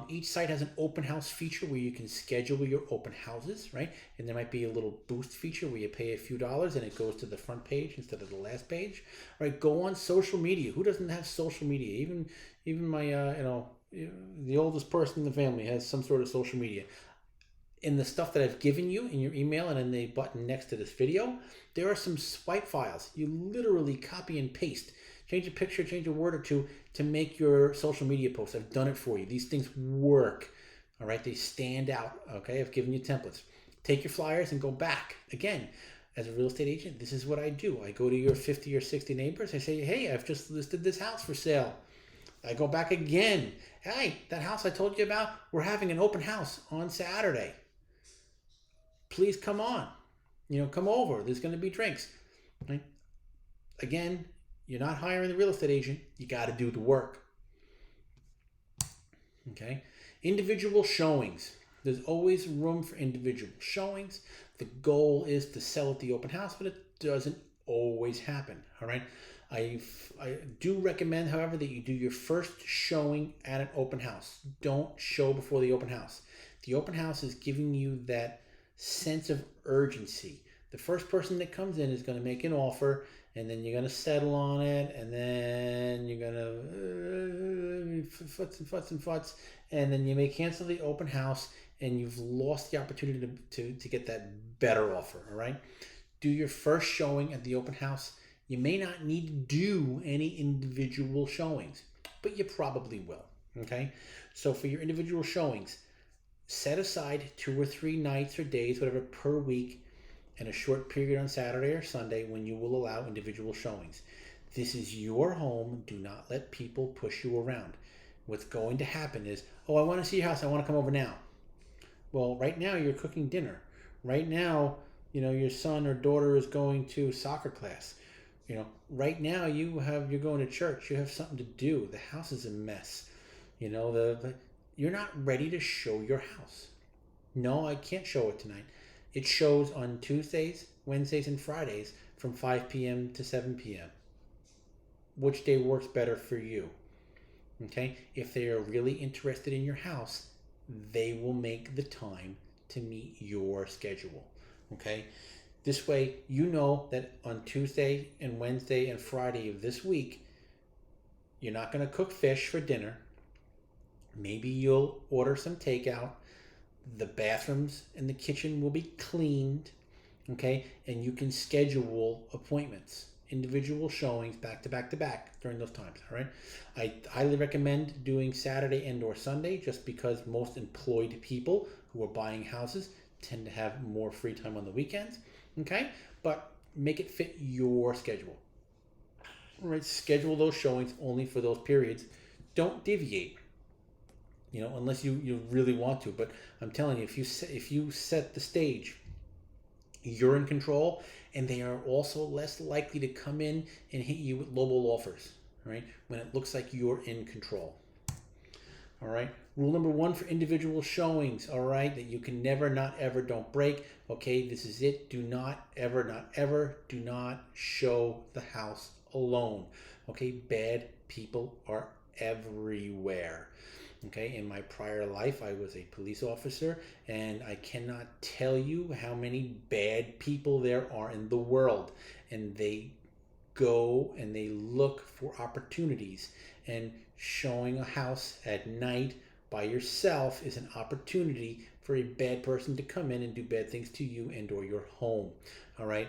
Each site has an open house feature where you can schedule your open houses, right? And there might be a little boost feature where you pay a few dollars and it goes to the front page instead of the last page, right? Go on social media. Who doesn't have social media? Even my, the oldest person in the family has some sort of social media. In the stuff that I've given you in your email and in the button next to this video, there are some swipe files. You literally copy and paste. Change a picture, change a word or two to make your social media posts. I've done it for you. These things work, all right? They stand out, okay? I've given you templates. Take your flyers and go back. Again, as a real estate agent, this is what I do. I go to your 50 or 60 neighbors. I say, hey, I've just listed this house for sale. I go back again. Hey, that house I told you about, we're having an open house on Saturday. Please come on. Come over. There's going to be drinks. Right? Again, you're not hiring the real estate agent. You got to do the work. Okay? Individual showings. There's always room for individual showings. The goal is to sell at the open house, but it doesn't always happen. All right? I do recommend, however, that you do your first showing at an open house. Don't show before the open house. The open house is giving you that sense of urgency. The first person that comes in is going to make an offer, and then you're going to settle on it, and then you're going to futz, and then you may cancel the open house, and you've lost the opportunity to get that better offer, all right? Do your first showing at the open house. You may not need to do any individual showings, but you probably will, okay? So for your individual showings, set aside 2 or 3 nights or days, whatever, per week, and a short period on Saturday or Sunday when you will allow individual showings. This is your home. Do not let people push you around. What's going to happen is, oh, I want to see your house. I want to come over now. Well, right now you're cooking dinner. Right now, your son or daughter is going to soccer class. right now you're going to church, you have something to do, the house is a mess, you're not ready to show your house. No, I can't show it tonight. It shows on Tuesdays, Wednesdays, and Fridays from 5 p.m. to 7 p.m. Which day works better for you? Okay? If they are really interested in your house, they will make the time to meet your schedule. Okay? This way, you know that on Tuesday and Wednesday and Friday of this week, you're not going to cook fish for dinner. Maybe you'll order some takeout. The bathrooms and the kitchen will be cleaned, okay? And you can schedule appointments, individual showings back to back to back during those times, all right? I highly recommend doing Saturday and or Sunday just because most employed people who are buying houses tend to have more free time on the weekends, okay? But make it fit your schedule, all right? Schedule those showings only for those periods. Don't deviate. Unless you really want to. But I'm telling you, if you set the stage, you're in control, and they are also less likely to come in and hit you with lowball offers, right? When it looks like you're in control. All right. Rule number 1 for individual showings, all right, that you can never, not ever, don't break. Okay, this is it. Do not ever, not ever, do not show the house alone. Okay, bad people are everywhere. Okay, in my prior life, I was a police officer, and I cannot tell you how many bad people there are in the world. And they go and they look for opportunities. And showing a house at night by yourself is an opportunity for a bad person to come in and do bad things to you and or your home. All right,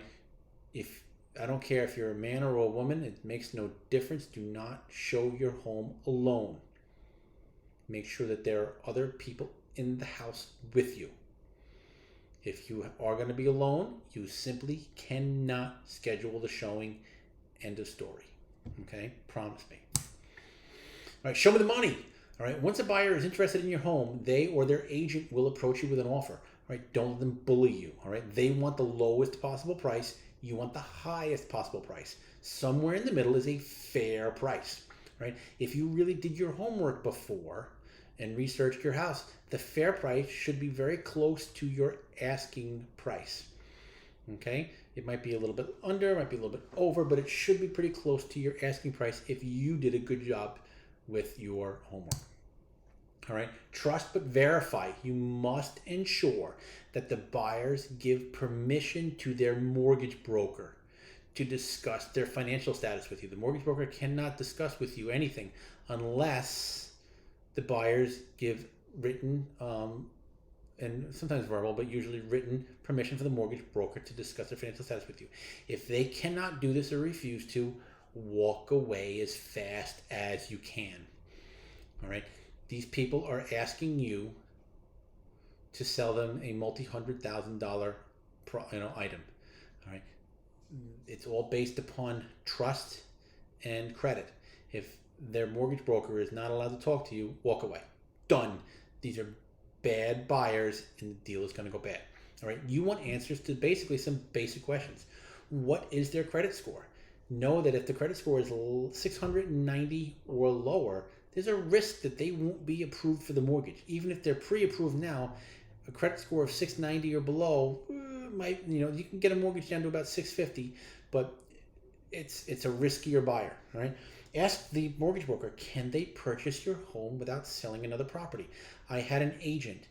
I don't care if you're a man or a woman, it makes no difference. Do not show your home alone. Make sure that there are other people in the house with you. If you are going to be alone, you simply cannot schedule the showing. End of story. Okay? Promise me. All right, show me the money. All right, once a buyer is interested in your home, they or their agent will approach you with an offer. All right, don't let them bully you. All right, they want the lowest possible price. You want the highest possible price. Somewhere in the middle is a fair price. Right? If you really did your homework before and researched your house, the fair price should be very close to your asking price. Okay? It might be a little bit under, it might be a little bit over, but it should be pretty close to your asking price if you did a good job with your homework. All right? Trust but verify. You must ensure that the buyers give permission to their mortgage broker to discuss their financial status with you. The mortgage broker cannot discuss with you anything unless the buyers give written and sometimes verbal, but usually written permission for the mortgage broker to discuss their financial status with you. If they cannot do this or refuse to, walk away as fast as you can. All right? These people are asking you to sell them a multi-$100,000 item. All right? It's all based upon trust and credit. If their mortgage broker is not allowed to talk to you, walk away. Done. These are bad buyers, and the deal is going to go bad. All right. You want answers to basically some basic questions. What is their credit score? Know that if the credit score is 690 or lower, there's a risk that they won't be approved for the mortgage. Even if they're pre-approved now, a credit score of 690 or below might, you can get a mortgage down to about 650, but it's a riskier buyer, right? Ask the mortgage broker, can they purchase your home without selling another property? I had an agent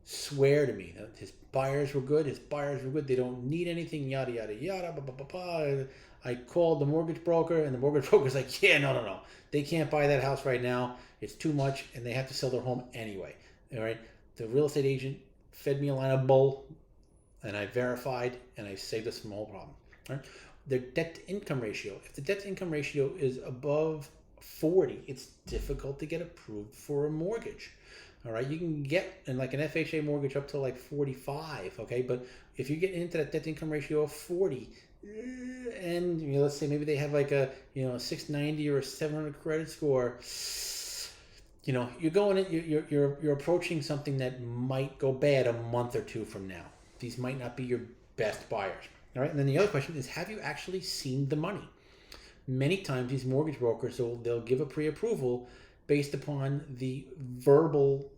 swear to me that his buyers were good, they don't need anything, yada, yada, yada, blah, blah, blah, blah. I called the mortgage broker, and the mortgage broker's like, yeah, no. They can't buy that house right now. It's too much, and they have to sell their home anyway, all right? The real estate agent fed me a line of bull, and I verified, and I saved us from a whole problem. Right? Their debt-to-income ratio. If the debt-to-income ratio is above 40, it's difficult to get approved for a mortgage. All right, you can get in like an FHA mortgage up to like 45. Okay, but if you get into that debt-to-income ratio of 40, and let's say maybe they have like a 690 or a 700 credit score. You're going in, you're approaching something that might go bad a month or two from now. These might not be your best buyers. All right. And then the other question is, have you actually seen the money? Many times these mortgage brokers, they'll give a pre-approval based upon the verbal,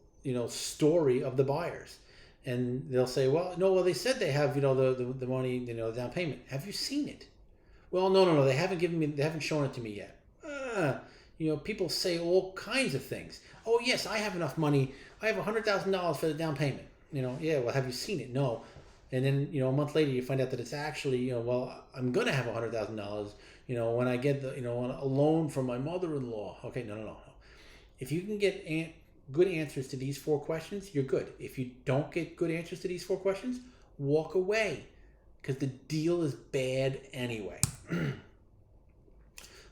story of the buyers. And they'll say, well, no, well, they said they have, the money, the down payment. Have you seen it? Well, no, they haven't shown it to me yet. People say all kinds of things. Oh, yes, I have enough money. I have $100,000 for the down payment. Yeah, well, have you seen it? No. And then, a month later, you find out that it's actually, well, I'm going to have $100,000, when I get a loan from my mother-in-law. Okay, no. If you can get good answers to these 4 questions, you're good. If you don't get good answers to these 4 questions, walk away, because the deal is bad anyway.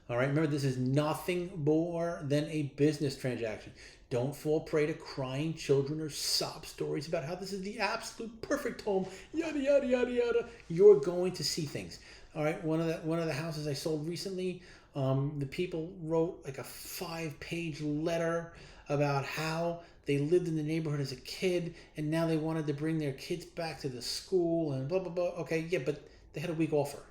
All right, remember, this is nothing more than a business transaction. Don't fall prey to crying children or sob stories about how this is the absolute perfect home, yada, yada, yada, yada. You're going to see things. All right, one of the houses I sold recently, the people wrote like a 5-page letter about how they lived in the neighborhood as a kid, and now they wanted to bring their kids back to the school and blah, blah, blah. Okay, yeah, but they had a weak offer.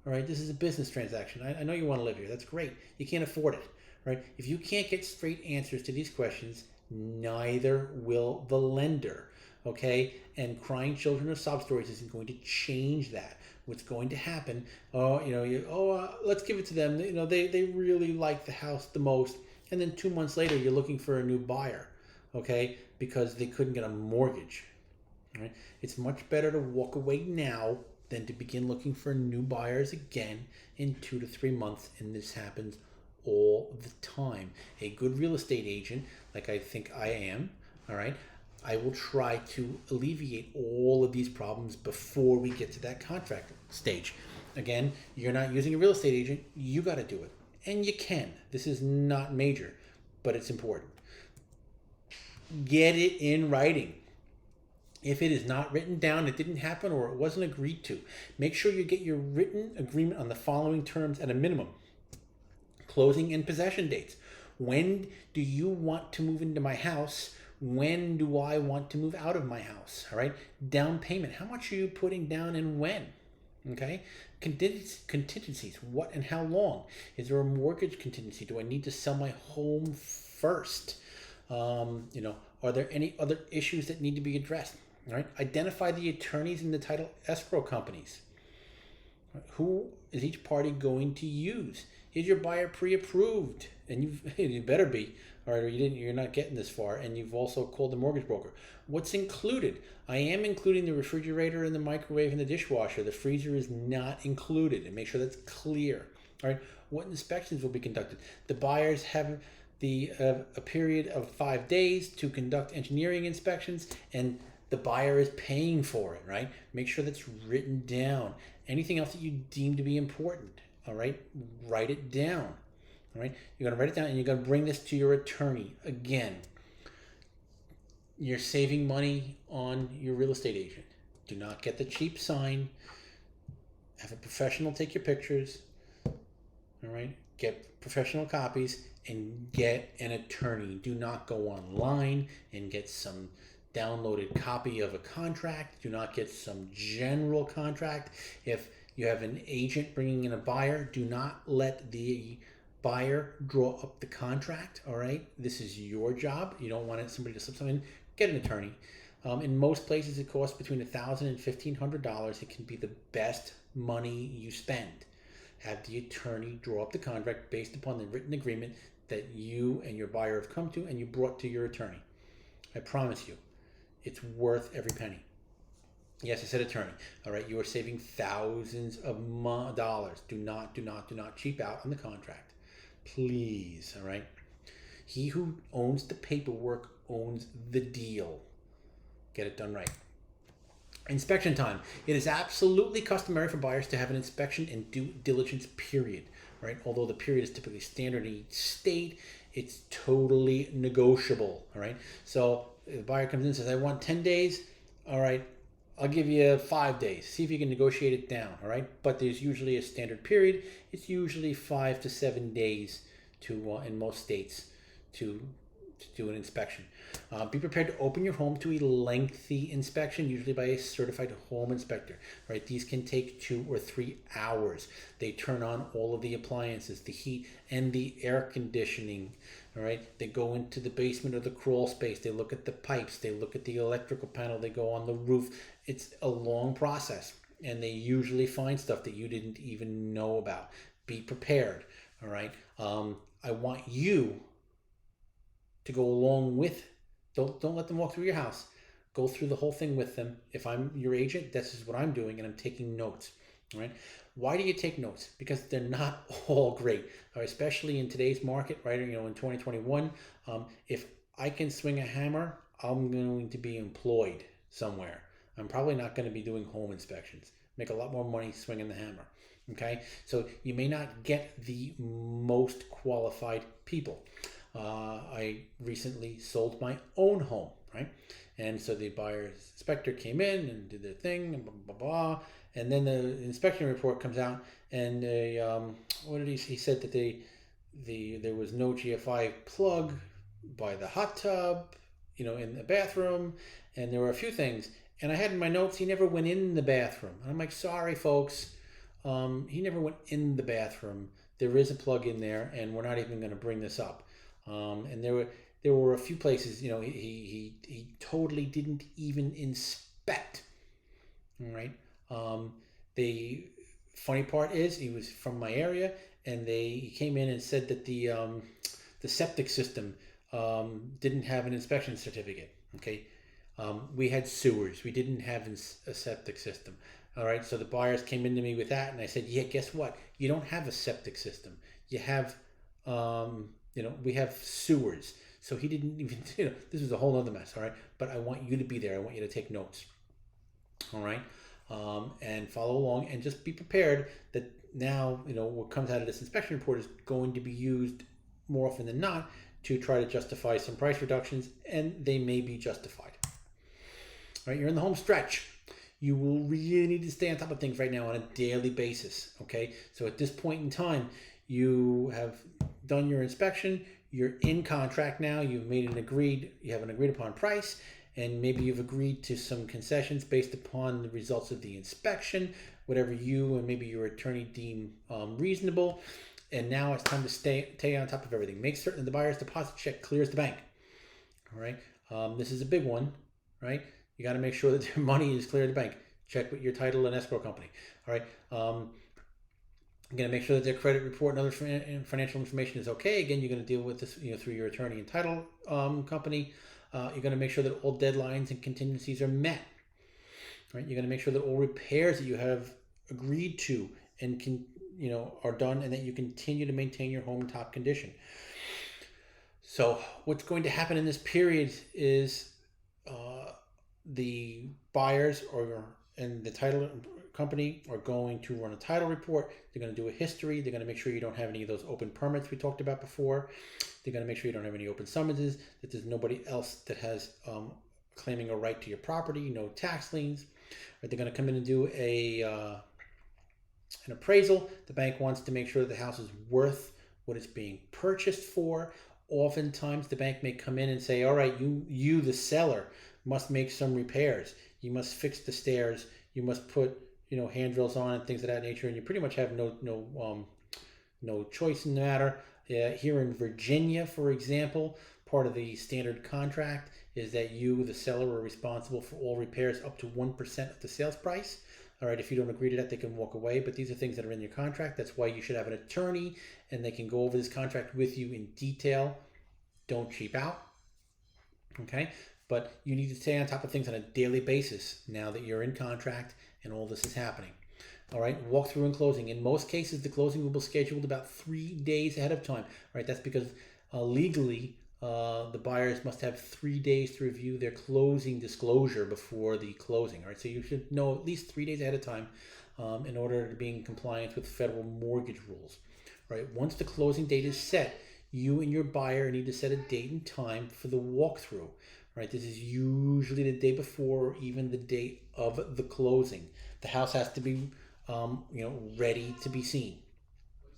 All right, this is a business transaction. I know you want to live here. That's great. You can't afford it. Right? If you can't get straight answers to these questions, neither will the lender. Okay? And crying children or sob stories isn't going to change that. What's going to happen? Let's give it to them. They really like the house the most, and then 2 months later, you're looking for a new buyer. Okay? Because they couldn't get a mortgage. Right? It's much better to walk away now than to begin looking for new buyers again in 2 to 3 months, and this happens all the time. A good real estate agent, like I think I am, all right, I will try to alleviate all of these problems before we get to that contract stage. Again, you're not using a real estate agent, you got to do it. And you can. This is not major, but it's important. Get it in writing. If it is not written down, it didn't happen, or it wasn't agreed to, make sure you get your written agreement on the following terms at a minimum. Closing and possession dates. When do you want to move into my house? When do I want to move out of my house? All right. Down payment. How much are you putting down and when? Okay. Contingencies. What and how long? Is there a mortgage contingency? Do I need to sell my home first? Are there any other issues that need to be addressed? All right. Identify the attorneys in the title escrow companies. Who is each party going to use? Is your buyer pre-approved? And you better be, or you're not getting this far, and you've also called the mortgage broker. What's included? I am including the refrigerator and the microwave and the dishwasher. The freezer is not included, and make sure that's clear. All right. What inspections will be conducted? The buyers have a period of 5 days to conduct engineering inspections, and the buyer is paying for it, right? Make sure that's written down. Anything else that you deem to be important, all right? Write it down, all right? You're going to write it down, and you're going to bring this to your attorney. Again, you're saving money on your real estate agent. Do not get the cheap sign. Have a professional take your pictures, all right? Get professional copies, and get an attorney. Do not go online and get some downloaded copy of a contract. Do not get some general contract. If you have an agent bringing in a buyer, do not let the buyer draw up the contract, all right? This is your job. You don't want somebody to slip something in. Get an attorney. In most places, it costs between $1,000 and $1,500. It can be the best money you spend. Have the attorney draw up the contract based upon the written agreement that you and your buyer have come to and you brought to your attorney. I promise you, it's worth every penny. Yes, I said attorney. All right, you are saving thousands of dollars. Do not cheap out on the contract. Please, all right? He who owns the paperwork owns the deal. Get it done right. Inspection time. It is absolutely customary for buyers to have an inspection and due diligence period, right? Although the period is typically standard in each state, it's totally negotiable, all right? So if the buyer comes in and says, I want 10 days, all right, I'll give you 5 days. See if you can negotiate it down, all right? But there's usually a standard period. It's usually 5 to 7 days to in most states to to do an inspection. Be prepared to open your home to a lengthy inspection, usually by a certified home inspector. Right? These can take 2 or 3 hours. They turn on all of the appliances, the heat and the air conditioning. All right. They go into the basement or the crawl space. They look at the pipes. They look at the electrical panel. They go on the roof. It's a long process, and they usually find stuff that you didn't even know about. Be prepared. All right. I want you to go along with. Don't let them walk through your house. Go through the whole thing with them. If I'm your agent, this is what I'm doing, and I'm taking notes. All right. Why do you take notes? Because they're not all great, especially in today's market, right? In 2021, if I can swing a hammer, I'm going to be employed somewhere. I'm probably not going to be doing home inspections. Make a lot more money swinging the hammer. Okay, so you may not get the most qualified people. I recently sold my own home, right? And so the buyer's inspector came in and did their thing, and blah, blah, blah. And then the inspection report comes out, and what did he said that there was no GFI plug by the hot tub, in the bathroom, and there were a few things. And I had in my notes, he never went in the bathroom. And I'm like, sorry, folks. He never went in the bathroom. There is a plug in there, and we're not even going to bring this up. And there were a few places, he totally didn't even inspect. All right. The funny part is he was from my area, and he came in and said that the septic system didn't have an inspection certificate. Okay. We had sewers. We didn't have a septic system. All right. So the buyers came into me with that, and I said, yeah, guess what? You don't have a septic system. You have, we have sewers. So he didn't even, this was a whole other mess. All right. But I want you to be there. I want you to take notes. All right. And follow along, and just be prepared that now, what comes out of this inspection report is going to be used more often than not to try to justify some price reductions, and they may be justified. All right, you're in the home stretch. You will really need to stay on top of things right now on a daily basis. Okay, so at this point in time, you have done your inspection. You're in contract now. You have an agreed upon price, and maybe you've agreed to some concessions based upon the results of the inspection, whatever you and maybe your attorney deem reasonable. And now it's time to stay on top of everything. Make certain the buyer's deposit check clears the bank. All right, this is a big one, right? You got to make sure that their money is cleared the bank. Check with your title and escrow company. All right. You're going to make sure that their credit report and other financial information is okay. Again, you're going to deal with this, through your attorney and title company. You're going to make sure that all deadlines and contingencies are met. Right? You're going to make sure that all repairs that you have agreed to and are done, and that you continue to maintain your home in top condition. So what's going to happen in this period is the buyers and the title company are going to run a title report. They're going to do a history. They're going to make sure you don't have any of those open permits we talked about before. They're going to make sure you don't have any open summonses, that there's nobody else that has claiming a right to your property, no tax liens. Right? They're going to come in and do an appraisal. The bank wants to make sure that the house is worth what it's being purchased for. Oftentimes, the bank may come in and say, all right, you the seller, must make some repairs. You must fix the stairs. You must put, handrails on and things of that nature. And you pretty much have no choice in the matter. Here in Virginia, for example, part of the standard contract is that you, the seller, are responsible for all repairs up to 1% of the sales price. All right, if you don't agree to that, they can walk away. But these are things that are in your contract. That's why you should have an attorney, and they can go over this contract with you in detail. Don't cheap out. Okay? But you need to stay on top of things on a daily basis now that you're in contract and all this is happening. All right, walkthrough and closing. In most cases, the closing will be scheduled about 3 days ahead of time. All right, that's because legally, the buyers must have 3 days to review their closing disclosure before the closing. All right, so you should know at least 3 days ahead of time in order to be in compliance with federal mortgage rules. All right, once the closing date is set, you and your buyer need to set a date and time for the walkthrough. Right, this is usually the day before or even the date of the closing. The house has to be, ready to be seen.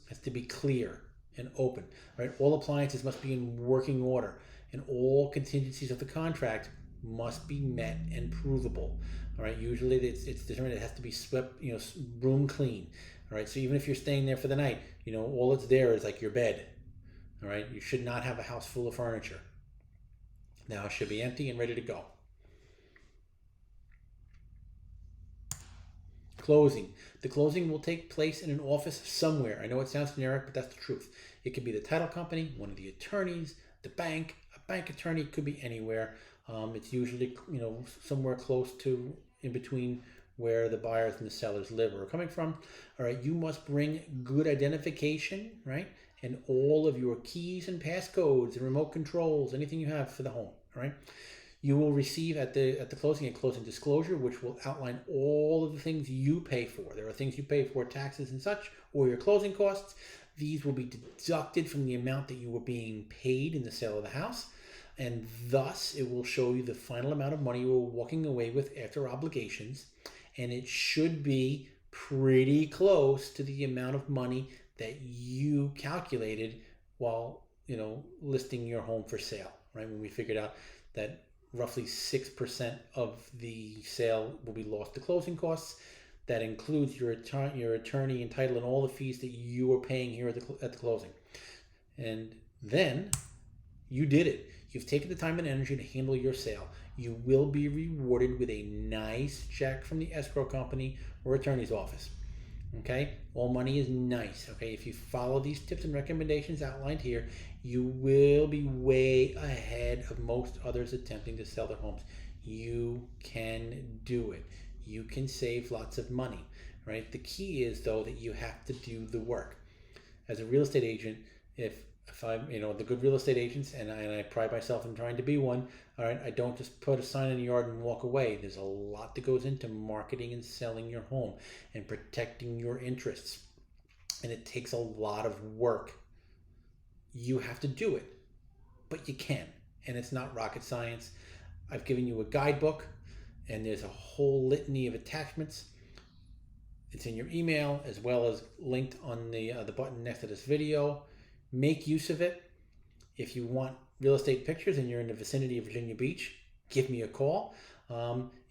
It has to be clear and open. Right, all appliances must be in working order. and all contingencies of the contract must be met and provable. All right, usually it's determined it has to be swept, room clean. All right, so even if you're staying there for the night, all that's there is like your bed. All right, you should not have a house full of furniture. Now it should be empty and ready to go. Closing. The closing will take place in an office somewhere. I know it sounds generic, but that's the truth. It could be the title company, one of the attorneys, the bank, a bank attorney. It could be anywhere. It's usually somewhere close to in between where the buyers and the sellers live or are coming from. All right, you must bring good identification, right, and all of your keys and passcodes and remote controls, anything you have for the home. All right. You will receive at the closing a closing disclosure, which will outline all of the things you pay for. There are things you pay for, taxes and such, or your closing costs. These will be deducted from the amount that you were being paid in the sale of the house, and thus it will show you the final amount of money you were walking away with after obligations, and it should be pretty close to the amount of money that you calculated while listing your home for sale. Right, when we figured out that roughly 6% of the sale will be lost to closing costs. That includes your attorney and title and all the fees that you are paying here at the closing. And then you did it. You've taken the time and energy to handle your sale. You will be rewarded with a nice check from the escrow company or attorney's office. Okay, all money is nice. Okay, if you follow these tips and recommendations outlined here, you will be way ahead of most others attempting to sell their homes. You can do it. You can save lots of money, right? The key is, though, that you have to do the work. As a real estate agent, if I'm, the good real estate agents, and I pride myself in trying to be one, all right, I don't just put a sign in the yard and walk away. There's a lot that goes into marketing and selling your home and protecting your interests. And it takes a lot of work. You have to do it, but you can. And it's not rocket science. I've given you a guidebook, and there's a whole litany of attachments. It's in your email as well as linked on the button next to this video. Make use of it. If you want real estate pictures and you're in the vicinity of Virginia Beach, give me a call.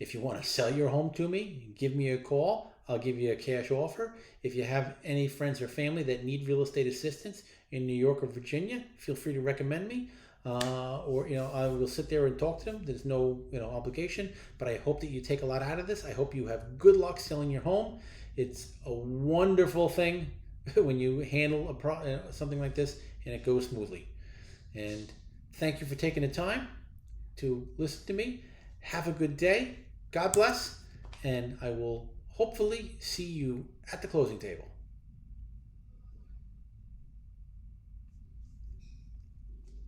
If you want to sell your home to me, give me a call. I'll give you a cash offer. If you have any friends or family that need real estate assistance in New York or Virginia, feel free to recommend me. Or I will sit there and talk to them. There's no obligation, but I hope that you take a lot out of this. I hope you have good luck selling your home. It's a wonderful thing when you handle something like this and it goes smoothly. And thank you for taking the time to listen to me. Have a good day. God bless. And I will hopefully see you at the closing table.